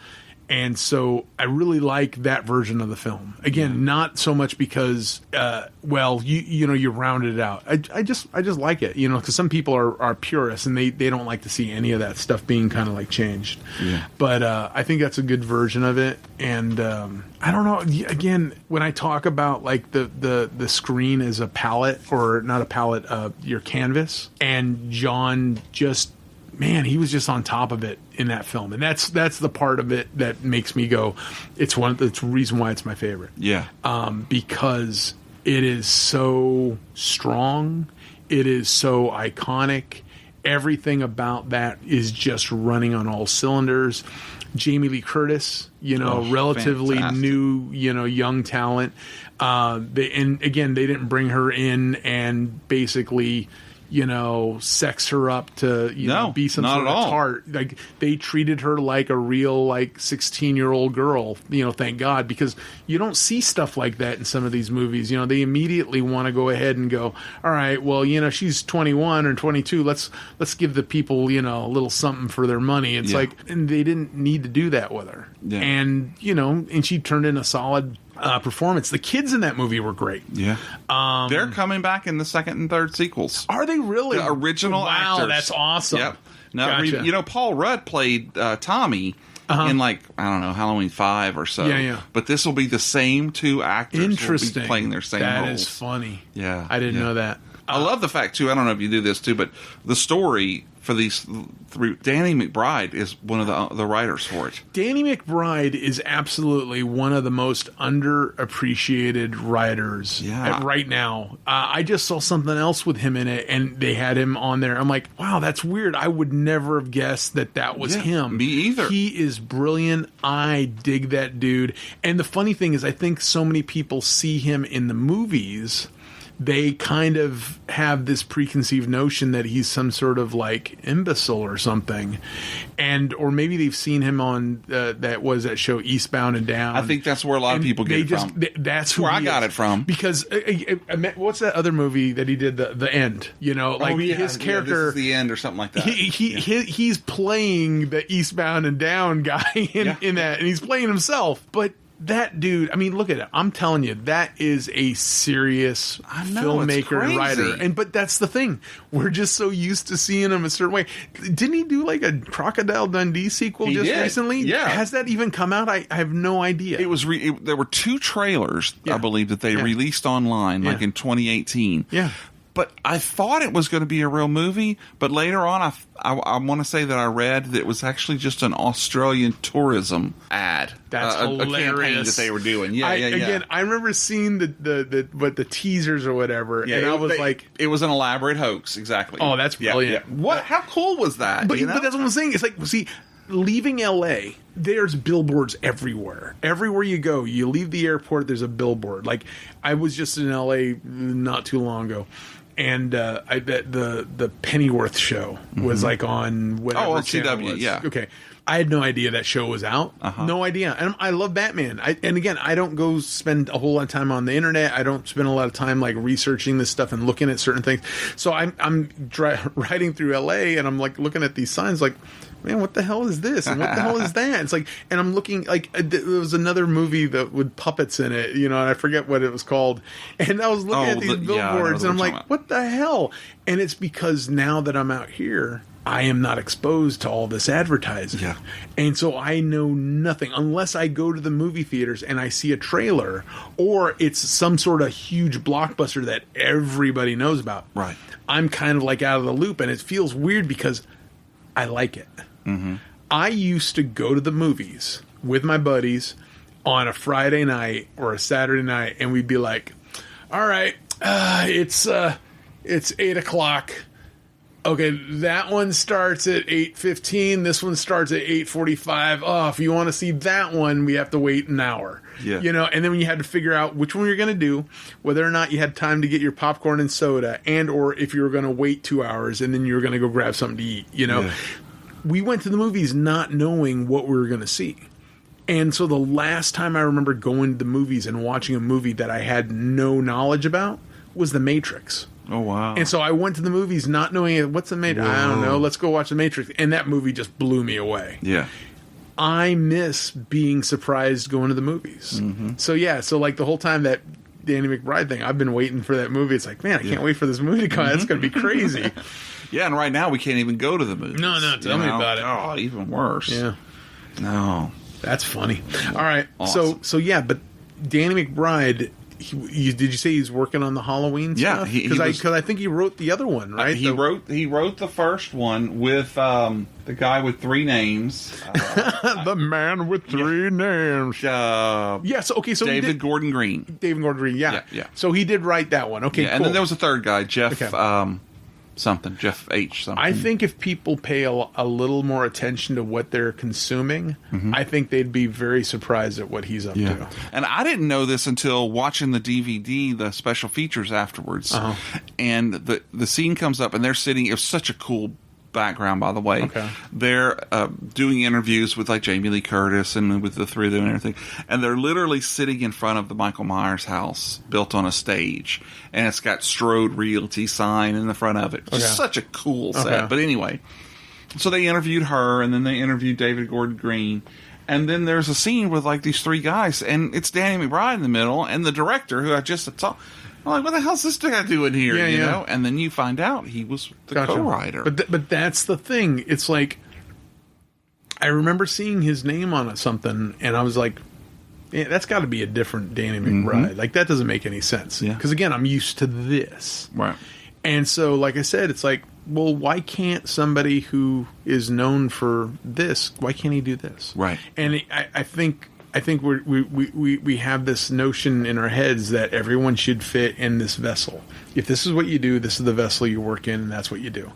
And so I really like that version of the film. Again, not so much because, you rounded it out. I just like it, because some people are purists and they don't like to see any of that stuff being kind of like changed. Yeah. But I think that's a good version of it. And I don't know. Again, when I talk about like the screen as a palette, or not a palette, your canvas, and John man, he was just on top of it in that film, and that's the part of it that makes me go, it's the reason why it's my favorite. Yeah, because it is so strong, it is so iconic. Everything about that is just running on all cylinders. Jamie Lee Curtis, relatively fantastic. New, young talent. And again, they didn't bring her in and basically, sex her up to, be some sort of tart. Like, they treated her like a real, 16-year-old girl, thank God, because you don't see stuff like that in some of these movies. They immediately want to go ahead and go, all right, well, she's 21 or 22. Let's give the people, a little something for their money. It's and they didn't need to do that with her. Yeah. And, and she turned in a solid performance. The kids in that movie were great. Yeah. They're coming back in the second and third sequels. Are they really? The original actors. Wow, that's awesome. Yep. Now, Gotcha. Paul Rudd played Tommy in Halloween 5 or so. Yeah, yeah. But this will be the same two actors. Interesting. Will be playing their same roles. That is funny. Yeah. I didn't know that. I love the fact, too, I don't know if you do this, too, but the story for these three, Danny McBride is one of the writers for it. Danny McBride is absolutely one of the most underappreciated writers right now. I just saw something else with him in it, and they had him on there. I'm like, wow, that's weird. I would never have guessed that was him. Me either. He is brilliant. I dig that dude. And the funny thing is, I think so many people see him in the movies, they kind of have this preconceived notion that he's some sort of imbecile or something, or maybe they've seen him on that show Eastbound and Down. I think that's where a lot of people get it from. That's where I got it from. Because what's that other movie that he did, The End? His character, this is The End or something like that. He's playing the Eastbound and Down guy in that, and he's playing himself, but. That dude, I mean, look at it. I'm telling you, that is a serious filmmaker, writer. But that's the thing. We're just so used to seeing him a certain way. Didn't he do a Crocodile Dundee sequel recently? Yeah. Has that even come out? I have no idea. It was there were 2 trailers, I believe, that they released online, in 2018. Yeah. But I thought it was going to be a real movie, but later on I want to say that I read that it was actually just an Australian tourism ad. That's hilarious. A campaign that they were doing. Again, I remember seeing the teasers or whatever, and I was like... It was an elaborate hoax, exactly. Oh, that's brilliant. What? How cool was that? But that's what I'm saying. It's leaving L.A., there's billboards everywhere. Everywhere you go, you leave the airport, there's a billboard. I was just in L.A. not too long ago, and I bet the Pennyworth show was on whatever channel it was. Yeah. Okay. I had no idea that show was out. No idea. And I love Batman. And again, I don't go spend a whole lot of time on the internet. I don't spend a lot of time researching this stuff and looking at certain things. So I'm riding through LA and I'm looking at these signs man, what the hell is this? And what the hell is that? It's and I'm looking there was another movie that with puppets in it, and I forget what it was called. And I was looking at these billboards and I'm what the hell? And it's because now that I'm out here, I am not exposed to all this advertising. Yeah. And so I know nothing unless I go to the movie theaters and I see a trailer or it's some sort of huge blockbuster that everybody knows about. Right. I'm kind of like out of the loop, and it feels weird because I like it. Mm-hmm. I used to go to the movies with my buddies on a Friday night or a Saturday night, and we'd be like, all right, it's 8 o'clock. Okay, that one starts at 8:15. This one starts at 8:45. Oh, if you want to see that one, we have to wait an hour. Yeah. You know, and then when you had to figure out which one you're going to do, whether or not you had time to get your popcorn and soda, and or if you were going to wait 2 hours and then you were going to go grab something to eat, you know. Yeah. We went to the movies not knowing what we were going to see. And so the last time I remember going to the movies and watching a movie that I had no knowledge about was The Matrix. Oh, wow. And so I went to the movies not knowing, what's The Matrix? I don't know. Let's go watch The Matrix. And that movie just blew me away. Yeah. I miss being surprised going to the movies. Mm-hmm. So, yeah. So, like, the whole time that Danny McBride thing, I've been waiting for that movie. It's like, man, I can't wait for this movie to come out. It's going to be crazy. Yeah, and right now we can't even go to the movies. No, tell me about it. Oh, even worse. Yeah. No. That's funny. All right. Awesome. So yeah, but Danny McBride, did you say he's working on the Halloween stuff? Yeah, because I think he wrote the other one, right? He wrote the first one with the guy with 3 names, the man with 3 names. Yes. Okay. So David Gordon Green. David Gordon Green. Yeah. Yeah. So he did write that one. Okay. Yeah, cool. And then there was a third guy, Jeff. Okay. Jeff H. something. I think if people pay a little more attention to what they're consuming, I think they'd be very surprised at what he's up to. And I didn't know this until watching the DVD, the special features afterwards. Uh-huh. And the scene comes up, and they're sitting. It was such a cool background, by the way. Okay. They're doing interviews with like Jamie Lee Curtis and with the 3 of them and everything, and they're literally sitting in front of the Michael Myers house built on a stage, and it's got Strode Realty sign in the front of it. Just such a cool set. Okay. But anyway, so they interviewed her, and then they interviewed David Gordon Green, and then there's a scene with like these 3 guys, and it's Danny McBride in the middle, and the director who I just saw. I'm like, what the hell's this guy doing here? Yeah, you know? And then you find out he was the co-writer. But that's the thing. It's like, I remember seeing his name on something, and I was like, yeah, that's got to be a different Danny McBride. Mm-hmm. Like, that doesn't make any sense. Because, again, I'm used to this. Right. And so, like I said, it's like, well, why can't somebody who is known for this, why can't he do this? Right. And I think we have this notion in our heads that everyone should fit in this vessel. If this is what you do, this is the vessel you work in, and that's what you do.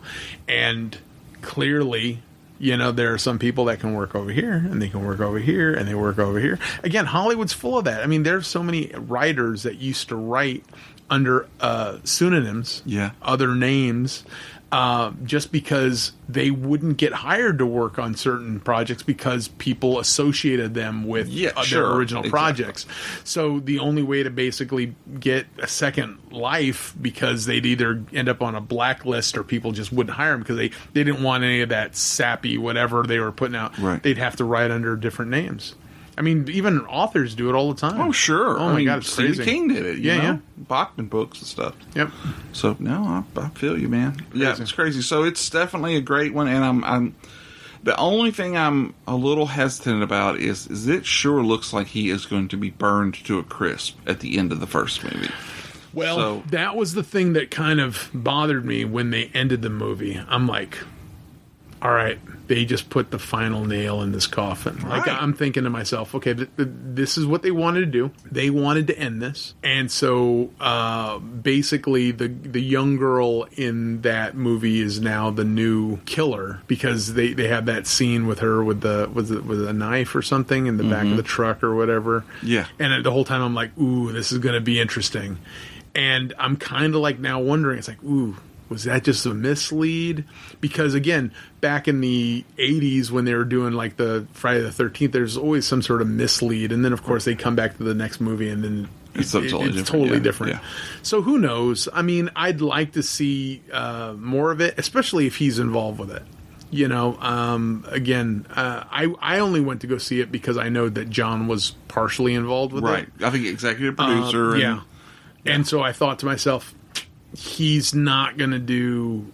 And clearly, you know, there are some people that can work over here, and they can work over here, and they work over here. Again, Hollywood's full of that. I mean, there's so many writers that used to write under pseudonyms, other names, just because they wouldn't get hired to work on certain projects because people associated them with their original projects. So the only way to basically get a second life, because they'd either end up on a blacklist or people just wouldn't hire them because they didn't want any of that sappy whatever they were putting out. Right. They'd have to write under different names. I mean, even authors do it all the time. Oh, sure. Oh, my God, it's crazy. Stephen King did it. You know? Bachman books and stuff. Yep. So, no, I feel you, man. Crazy. Yeah, it's crazy. So, it's definitely a great one, and I'm the only thing I'm a little hesitant about is it sure looks like he is going to be burned to a crisp at the end of the first movie. Well, that was the thing that kind of bothered me when they ended the movie. I'm like, all right, they just put the final nail in this coffin. Right. Like, I'm thinking to myself, okay, this is what they wanted to do. They wanted to end this. And so basically the young girl in that movie is now the new killer, because they have that scene with her with a knife or something in the back of the truck or whatever. Yeah. And the whole time I'm like, ooh, this is going to be interesting. And I'm kind of like now wondering, it's like, ooh, was that just a mislead? Because, again, back in the 80s when they were doing, like, the Friday the 13th, there's always some sort of mislead. And then, of course, they come back to the next movie, and then it's totally different. Yeah. So who knows? I mean, I'd like to see more of it, especially if he's involved with it. You know, again, I only went to go see it because I know that John was partially involved with it. Right. I think executive producer. Yeah. And so I thought to myself, he's not going to do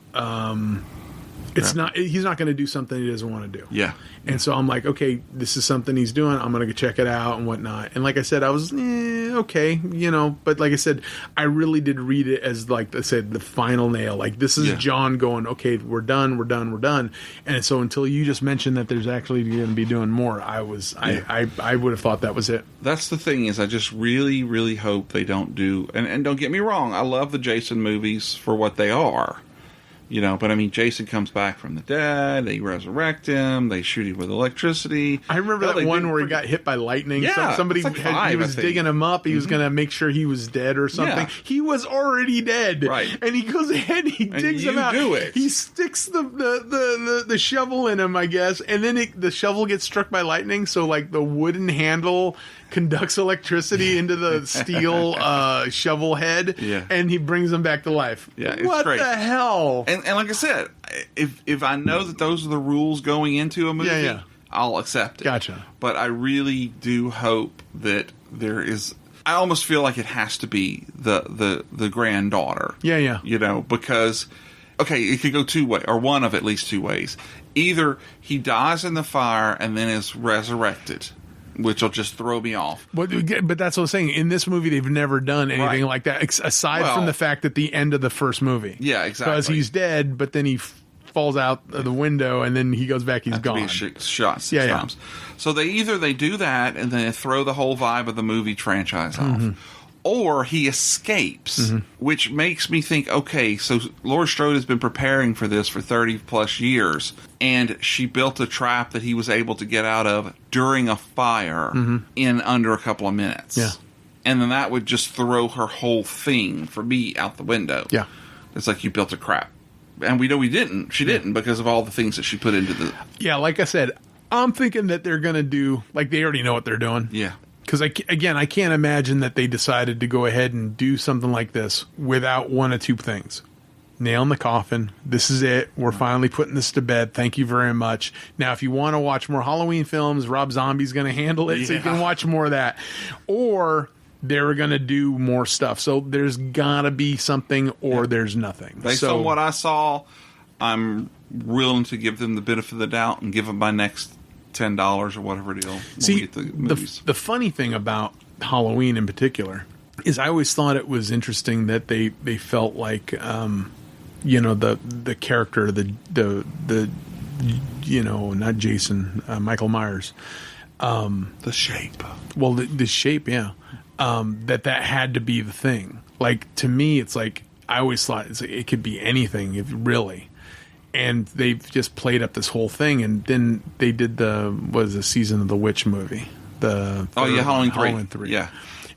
It's not. He's not going to do something he doesn't want to do. Yeah. And so I'm like, okay, this is something he's doing. I'm going to go check it out and whatnot. And like I said, I was okay, But like I said, I really did read it as, like I said, the final nail. Like, this is John going, okay, we're done. And so until you just mentioned that there's actually going to be doing more, I would have thought that was it. That's the thing, is I just really, really hope they don't do. And don't get me wrong, I love the Jason movies for what they are. But I mean, Jason comes back from the dead, they resurrect him, they shoot him with electricity. I remember that one where he got hit by lightning. Yeah, Somebody he was digging him up, he was going to make sure he was dead or something. Yeah. He was already dead. Right. And he goes ahead and he digs him out. He sticks the shovel in him, I guess, and then the shovel gets struck by lightning, so like the wooden handle conducts electricity into the steel shovel head, and he brings him back to life. Yeah, it's what great. The hell? And like I said, if I know that those are the rules going into a movie, I'll accept it. Gotcha. But I really do hope that there is. I almost feel like it has to be the granddaughter. Yeah. Because it could go two ways, or one of at least two ways. Either he dies in the fire and then is resurrected, which will just throw me off. But that's what I'm saying. In this movie, they've never done anything like that, aside from the fact at the end of the first movie. Yeah, exactly. Because he's dead, but then he falls out of the window, and then he goes back, he's gone. Shot six times. So they do that, and then they throw the whole vibe of the movie franchise off. Or he escapes, which makes me think, okay, so Laurie Strode has been preparing for this for 30-plus years, and she built a trap that he was able to get out of during a fire in under a couple of minutes. Yeah. And then that would just throw her whole thing, for me, out the window. Yeah. It's like, you built a crap. And we know we didn't. She didn't, because of all the things that she put into the... Yeah, like I said, I'm thinking that they're going to do... Like, they already know what they're doing. Yeah. Because, I can't imagine that they decided to go ahead and do something like this without one of two things. Nail in the coffin. This is it. We're finally putting this to bed. Thank you very much. Now, if you want to watch more Halloween films, Rob Zombie's going to handle it, so you can watch more of that. Or they were going to do more stuff. So there's got to be something, or there's nothing. Based on what I saw, I'm willing to give them the benefit of the doubt and give them my next $10 or whatever deal. See, the funny thing about Halloween in particular is I always thought it was interesting that they felt like the character, the not Jason, Michael Myers, the shape. Well, the shape, that had to be the thing. Like, to me, it's like I always thought it could be anything, really. And they've just played up this whole thing, and then they did the Season of the Witch movie. Halloween 3. Yeah.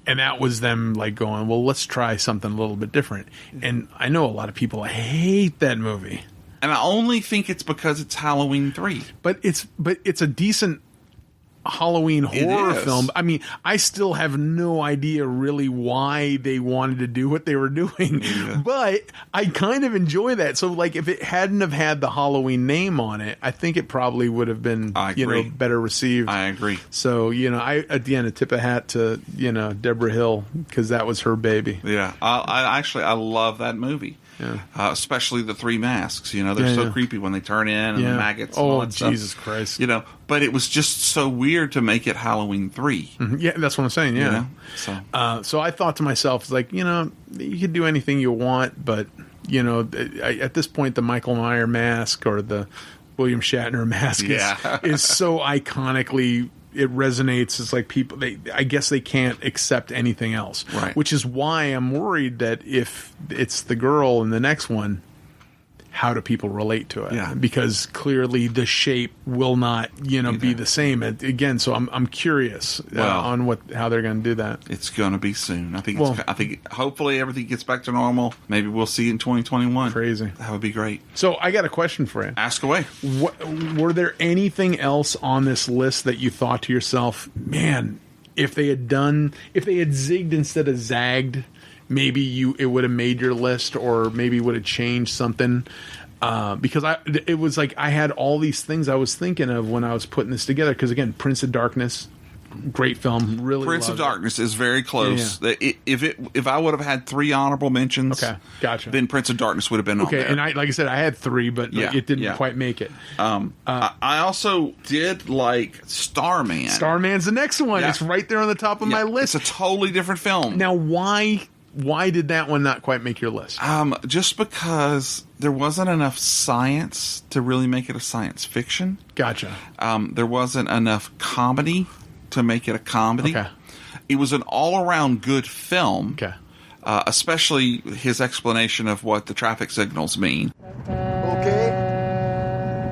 And that was them like going, well, let's try something a little bit different. And I know a lot of people hate that movie. And I only think it's because it's Halloween 3. But it's a decent Halloween horror film. I mean, I still have no idea really why they wanted to do what they were doing, but I kind of enjoy that. So, like, if it hadn't have had the Halloween name on it, I think it probably would have been, better received. I agree. So, at the end, a tip of hat to, Deborah Hill, because that was her baby. Yeah. I love that movie. Yeah. Especially the three masks, they're so creepy when they turn in and the maggots and all that stuff. Jesus Christ. But it was just so weird to make it Halloween 3. Yeah, that's what I'm saying, yeah. So I thought to myself, like, you could do anything you want, but, at this point, the Michael Myers mask or the William Shatner mask is so iconically... It resonates. It's like people, I guess they can't accept anything else. Right. Which is why I'm worried that if it's the girl in the next one, how do people relate to it? Yeah. Because clearly the shape will not, be the same. Again, so I'm curious on how they're going to do that. It's going to be soon. I think hopefully everything gets back to normal. Maybe we'll see it in 2021. Crazy. That would be great. So I got a question for you. Ask away. Were there anything else on this list that you thought to yourself, man, if they had zigged instead of zagged, maybe it would have made your list, or maybe would have changed something? Because it was like I had all these things I was thinking of when I was putting this together. Because again, Prince of Darkness, Great film. Really, Prince of loved it. Darkness is very close. Yeah. If I would have had 3 honorable mentions, Okay, gotcha. then Prince of Darkness would have been on there. And like I said, I had 3, but it didn't quite make it. I also did like Starman. Starman's the next one. Yeah. It's right there on the top of my list. It's a totally different film. Now, why did that one not quite make your list? Just because there wasn't enough science to really make it a science fiction. Gotcha. There wasn't enough comedy to make it a comedy. Okay. It was an all-around good film. Okay. Especially his explanation of what the traffic signals mean.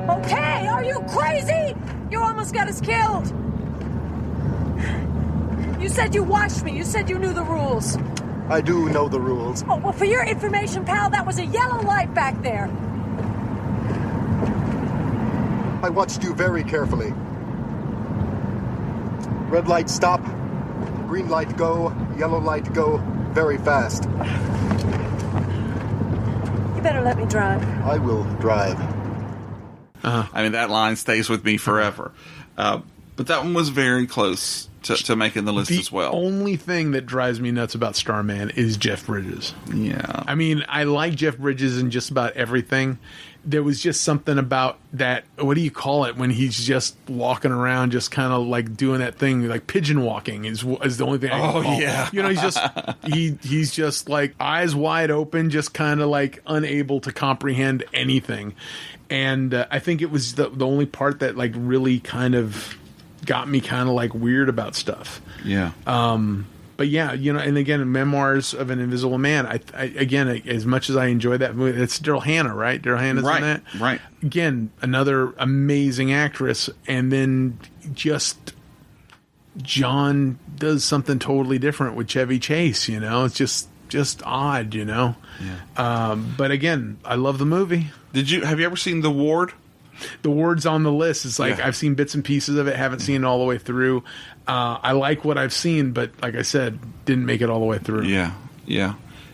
Okay, are you crazy? You almost got us killed. You said you watched me. You said you knew the rules. I do know the rules. Oh, well, for your information, pal, that was a yellow light back there. I watched you very carefully. Red light, stop. Green light, go. Yellow light, go. Very fast. You better let me drive. I will drive. I mean, that line stays with me forever. But that one was very close to making the list as well. The only thing that drives me nuts about Starman is Jeff Bridges. Yeah. I mean, I like Jeff Bridges in just about everything. There was just something about that, what do you call it, when he's just walking around, just kind of like doing that thing, like pigeon walking is the only thing I can call. Yeah. You know, he's just like eyes wide open, just kind of like unable to comprehend anything. And I think it was the only part that like really kind of got me kind of like weird about stuff. Yeah. But yeah, you know, and again, Memoirs of an Invisible Man. I again, as much as I enjoy that movie, it's Daryl Hannah, right? Daryl Hannah's in that, right? Again, another amazing actress, and then just John does something totally different with Chevy Chase. You know, it's just odd, you know. Yeah. But again, I love the movie. Have you ever seen The Ward? The Ward's on the list. It's like I've seen bits and pieces of it, haven't seen it all the way through. I like what I've seen, but like I said, didn't make it all the way through. Yeah.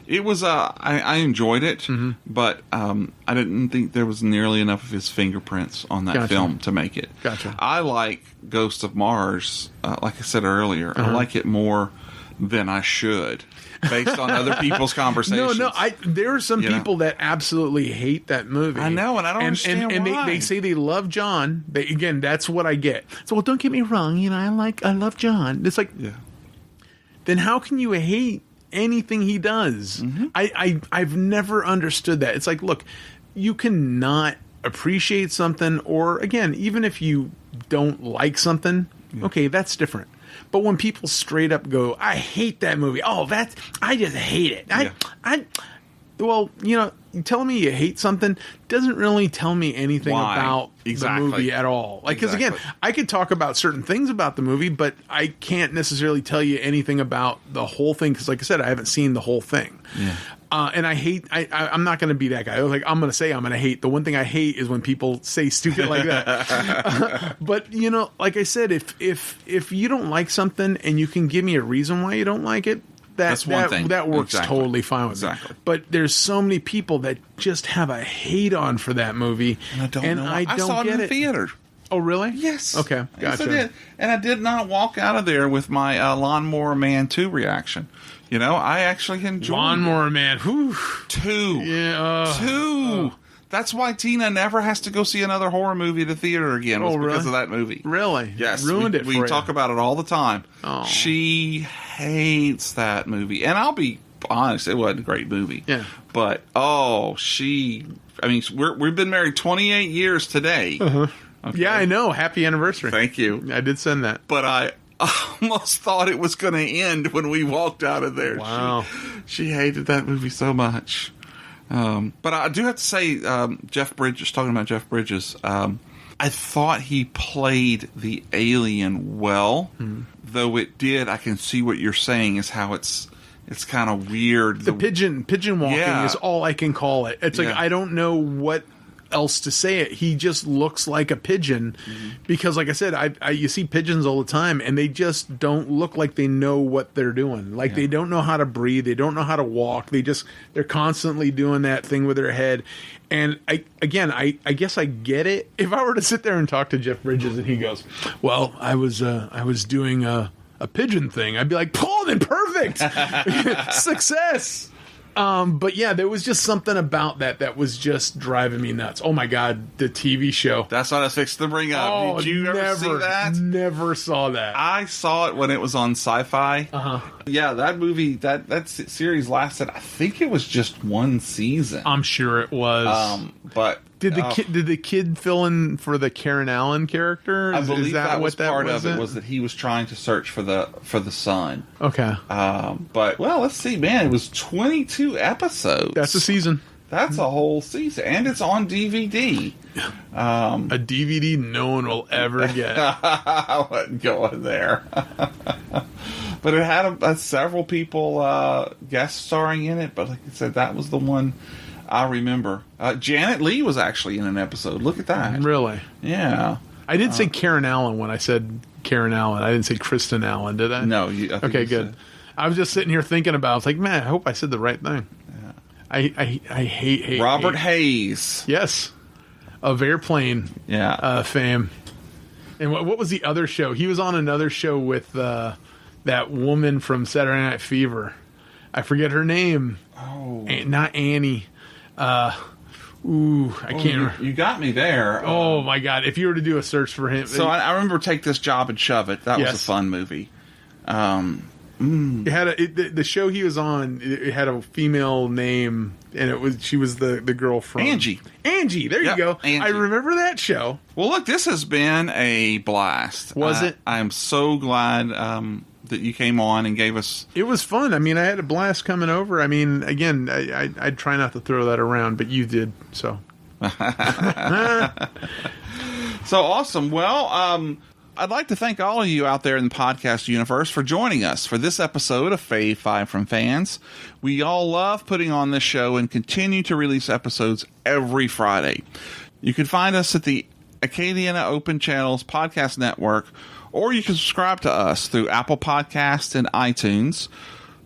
It was. I enjoyed it, but I didn't think there was nearly enough of his fingerprints on that film to make it. Gotcha. I like Ghost of Mars. Like I said earlier, I like it more than I should, based on other people's conversations. No, there are some people that absolutely hate that movie. I know, and I don't understand and why. they say they love John. Again, that's what I get. So, well, don't get me wrong. You know, I love John. It's like, then how can you hate anything he does? I've never understood that. It's like, look, you cannot appreciate something, or again, even if you don't like something, okay, that's different. But when people straight up go, I hate that movie. Oh, I just hate it. Well, you know, telling me you hate something doesn't really tell me anything about the movie at all. Like, because again, I could talk about certain things about the movie, but I can't necessarily tell you anything about the whole thing. Because, like I said, I haven't seen the whole thing. Yeah. And I hate. I'm not going to be that guy. Like, I'm going to say I'm going to hate. The one thing I hate is when people say stupid like that. But you know, like I said, if you don't like something and you can give me a reason why you don't like it, that's one thing. That works totally fine with me. But there's so many people that just have a hate on for that movie, and I don't know. I saw it in the theater. Oh, really? Yes. Okay, gotcha. Yes, I did. And I did not walk out of there with my Lawnmower Man 2 reaction. You know, I actually enjoyed Lawnmower Man. Whew. 2. Yeah. 2. That's why Tina never has to go see another horror movie at the theater again. Because of that movie. Really? Yes. Ruined it for you. We talk about it all the time. Oh. She hates that movie. And I'll be honest, it wasn't a great movie. Yeah. But, we've been married 28 years today. Uh-huh. Okay. Yeah, I know. Happy anniversary. Thank you. I did send that. But I almost thought it was going to end when we walked out of there. Wow. She hated that movie so much. But I do have to say, Jeff Bridges, talking about Jeff Bridges, I thought he played the alien well, though it did. I can see what you're saying is how it's kind of weird. The pigeon walking is all I can call it. It's like, I don't know what else to say it. He just looks like a pigeon because, like I said, you see pigeons all the time, and they just don't look like they know what they're doing. Like they don't know how to breathe. They don't know how to walk. They're constantly doing that thing with their head. And I guess I get it. If I were to sit there and talk to Jeff Bridges and he goes, well, I was doing a pigeon thing, I'd be like, pull then perfect. Success. But yeah, there was just something about that was just driving me nuts. Oh my God, the TV show. That's what I was fixing to bring up. Oh, did you ever see that? Never saw that. I saw it when it was on Sci-Fi. Yeah, that movie, that series lasted, I think it was just one season. I'm sure it was. But did the kid fill in for the Karen Allen character? I believe that was part of it. Was that he was trying to search for the son. Okay. But well, let's see, man. It was 22 episodes. That's a season. That's a whole season, and it's on DVD. A DVD no one will ever get. I wasn't going there. But it had several people guest starring in it. But like I said, that was the one I remember. Janet Leigh was actually in an episode. Look at that. Really? Yeah. I did say Karen Allen when I said Karen Allen. I didn't say Kristen Allen, did I? No. Okay, good. I was just sitting here thinking about it. I was like, man, I hope I said the right thing. Yeah. I hate Robert Hayes. Yes. Of Airplane fame. And what was the other show? He was on another show with that woman from Saturday Night Fever. I forget her name. Oh. Not Annie. I can't remember. You got me there. Oh, my God. If you were to do a search for him. So I remember Take This Job and Shove It. That was a fun movie. It had the show he was on. It had a female name, and she was the girl from Angie. There you go. Angie. I remember that show. Well, look, this has been a blast. Was it? I am so glad that you came on and gave us. It was fun. I mean, I had a blast coming over. I mean, again, I'd try not to throw that around, but you did. So. So awesome. Well, I'd like to thank all of you out there in the podcast universe for joining us for this episode of Fave Five From Fans. We all love putting on this show and continue to release episodes every Friday. You can find us at the Acadiana Open Channels Podcast Network, or you can subscribe to us through Apple Podcasts and iTunes,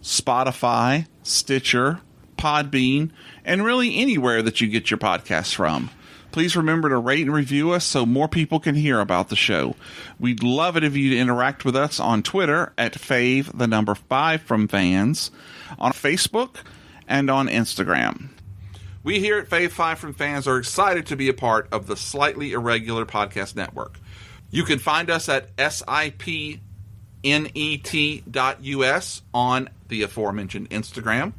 Spotify, Stitcher, Podbean, and really anywhere that you get your podcasts from. Please remember to rate and review us so more people can hear about the show. We'd love it if you'd interact with us on Twitter at Fave From Fans, on Facebook, and on Instagram. We here at Fave Five From Fans are excited to be a part of the Slightly Irregular Podcast Network. You can find us at sipnet.us on the aforementioned Instagram.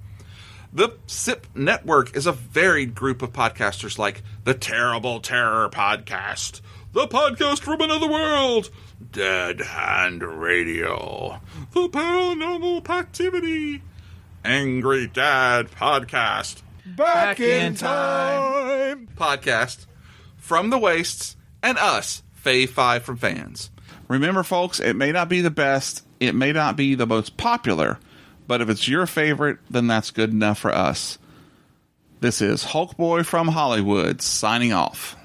The SIP Network is a varied group of podcasters like the Terrible Terror Podcast, the Podcast from Another World, Dead Hand Radio, the Paranormal Activity, Angry Dad Podcast, Back in Time Podcast, From the Wastes, and us, Fave Five From Fans. Remember, folks, it may not be the best, it may not be the most popular, but if it's your favorite, then that's good enough for us. This is Hulk Boy from Hollywood signing off.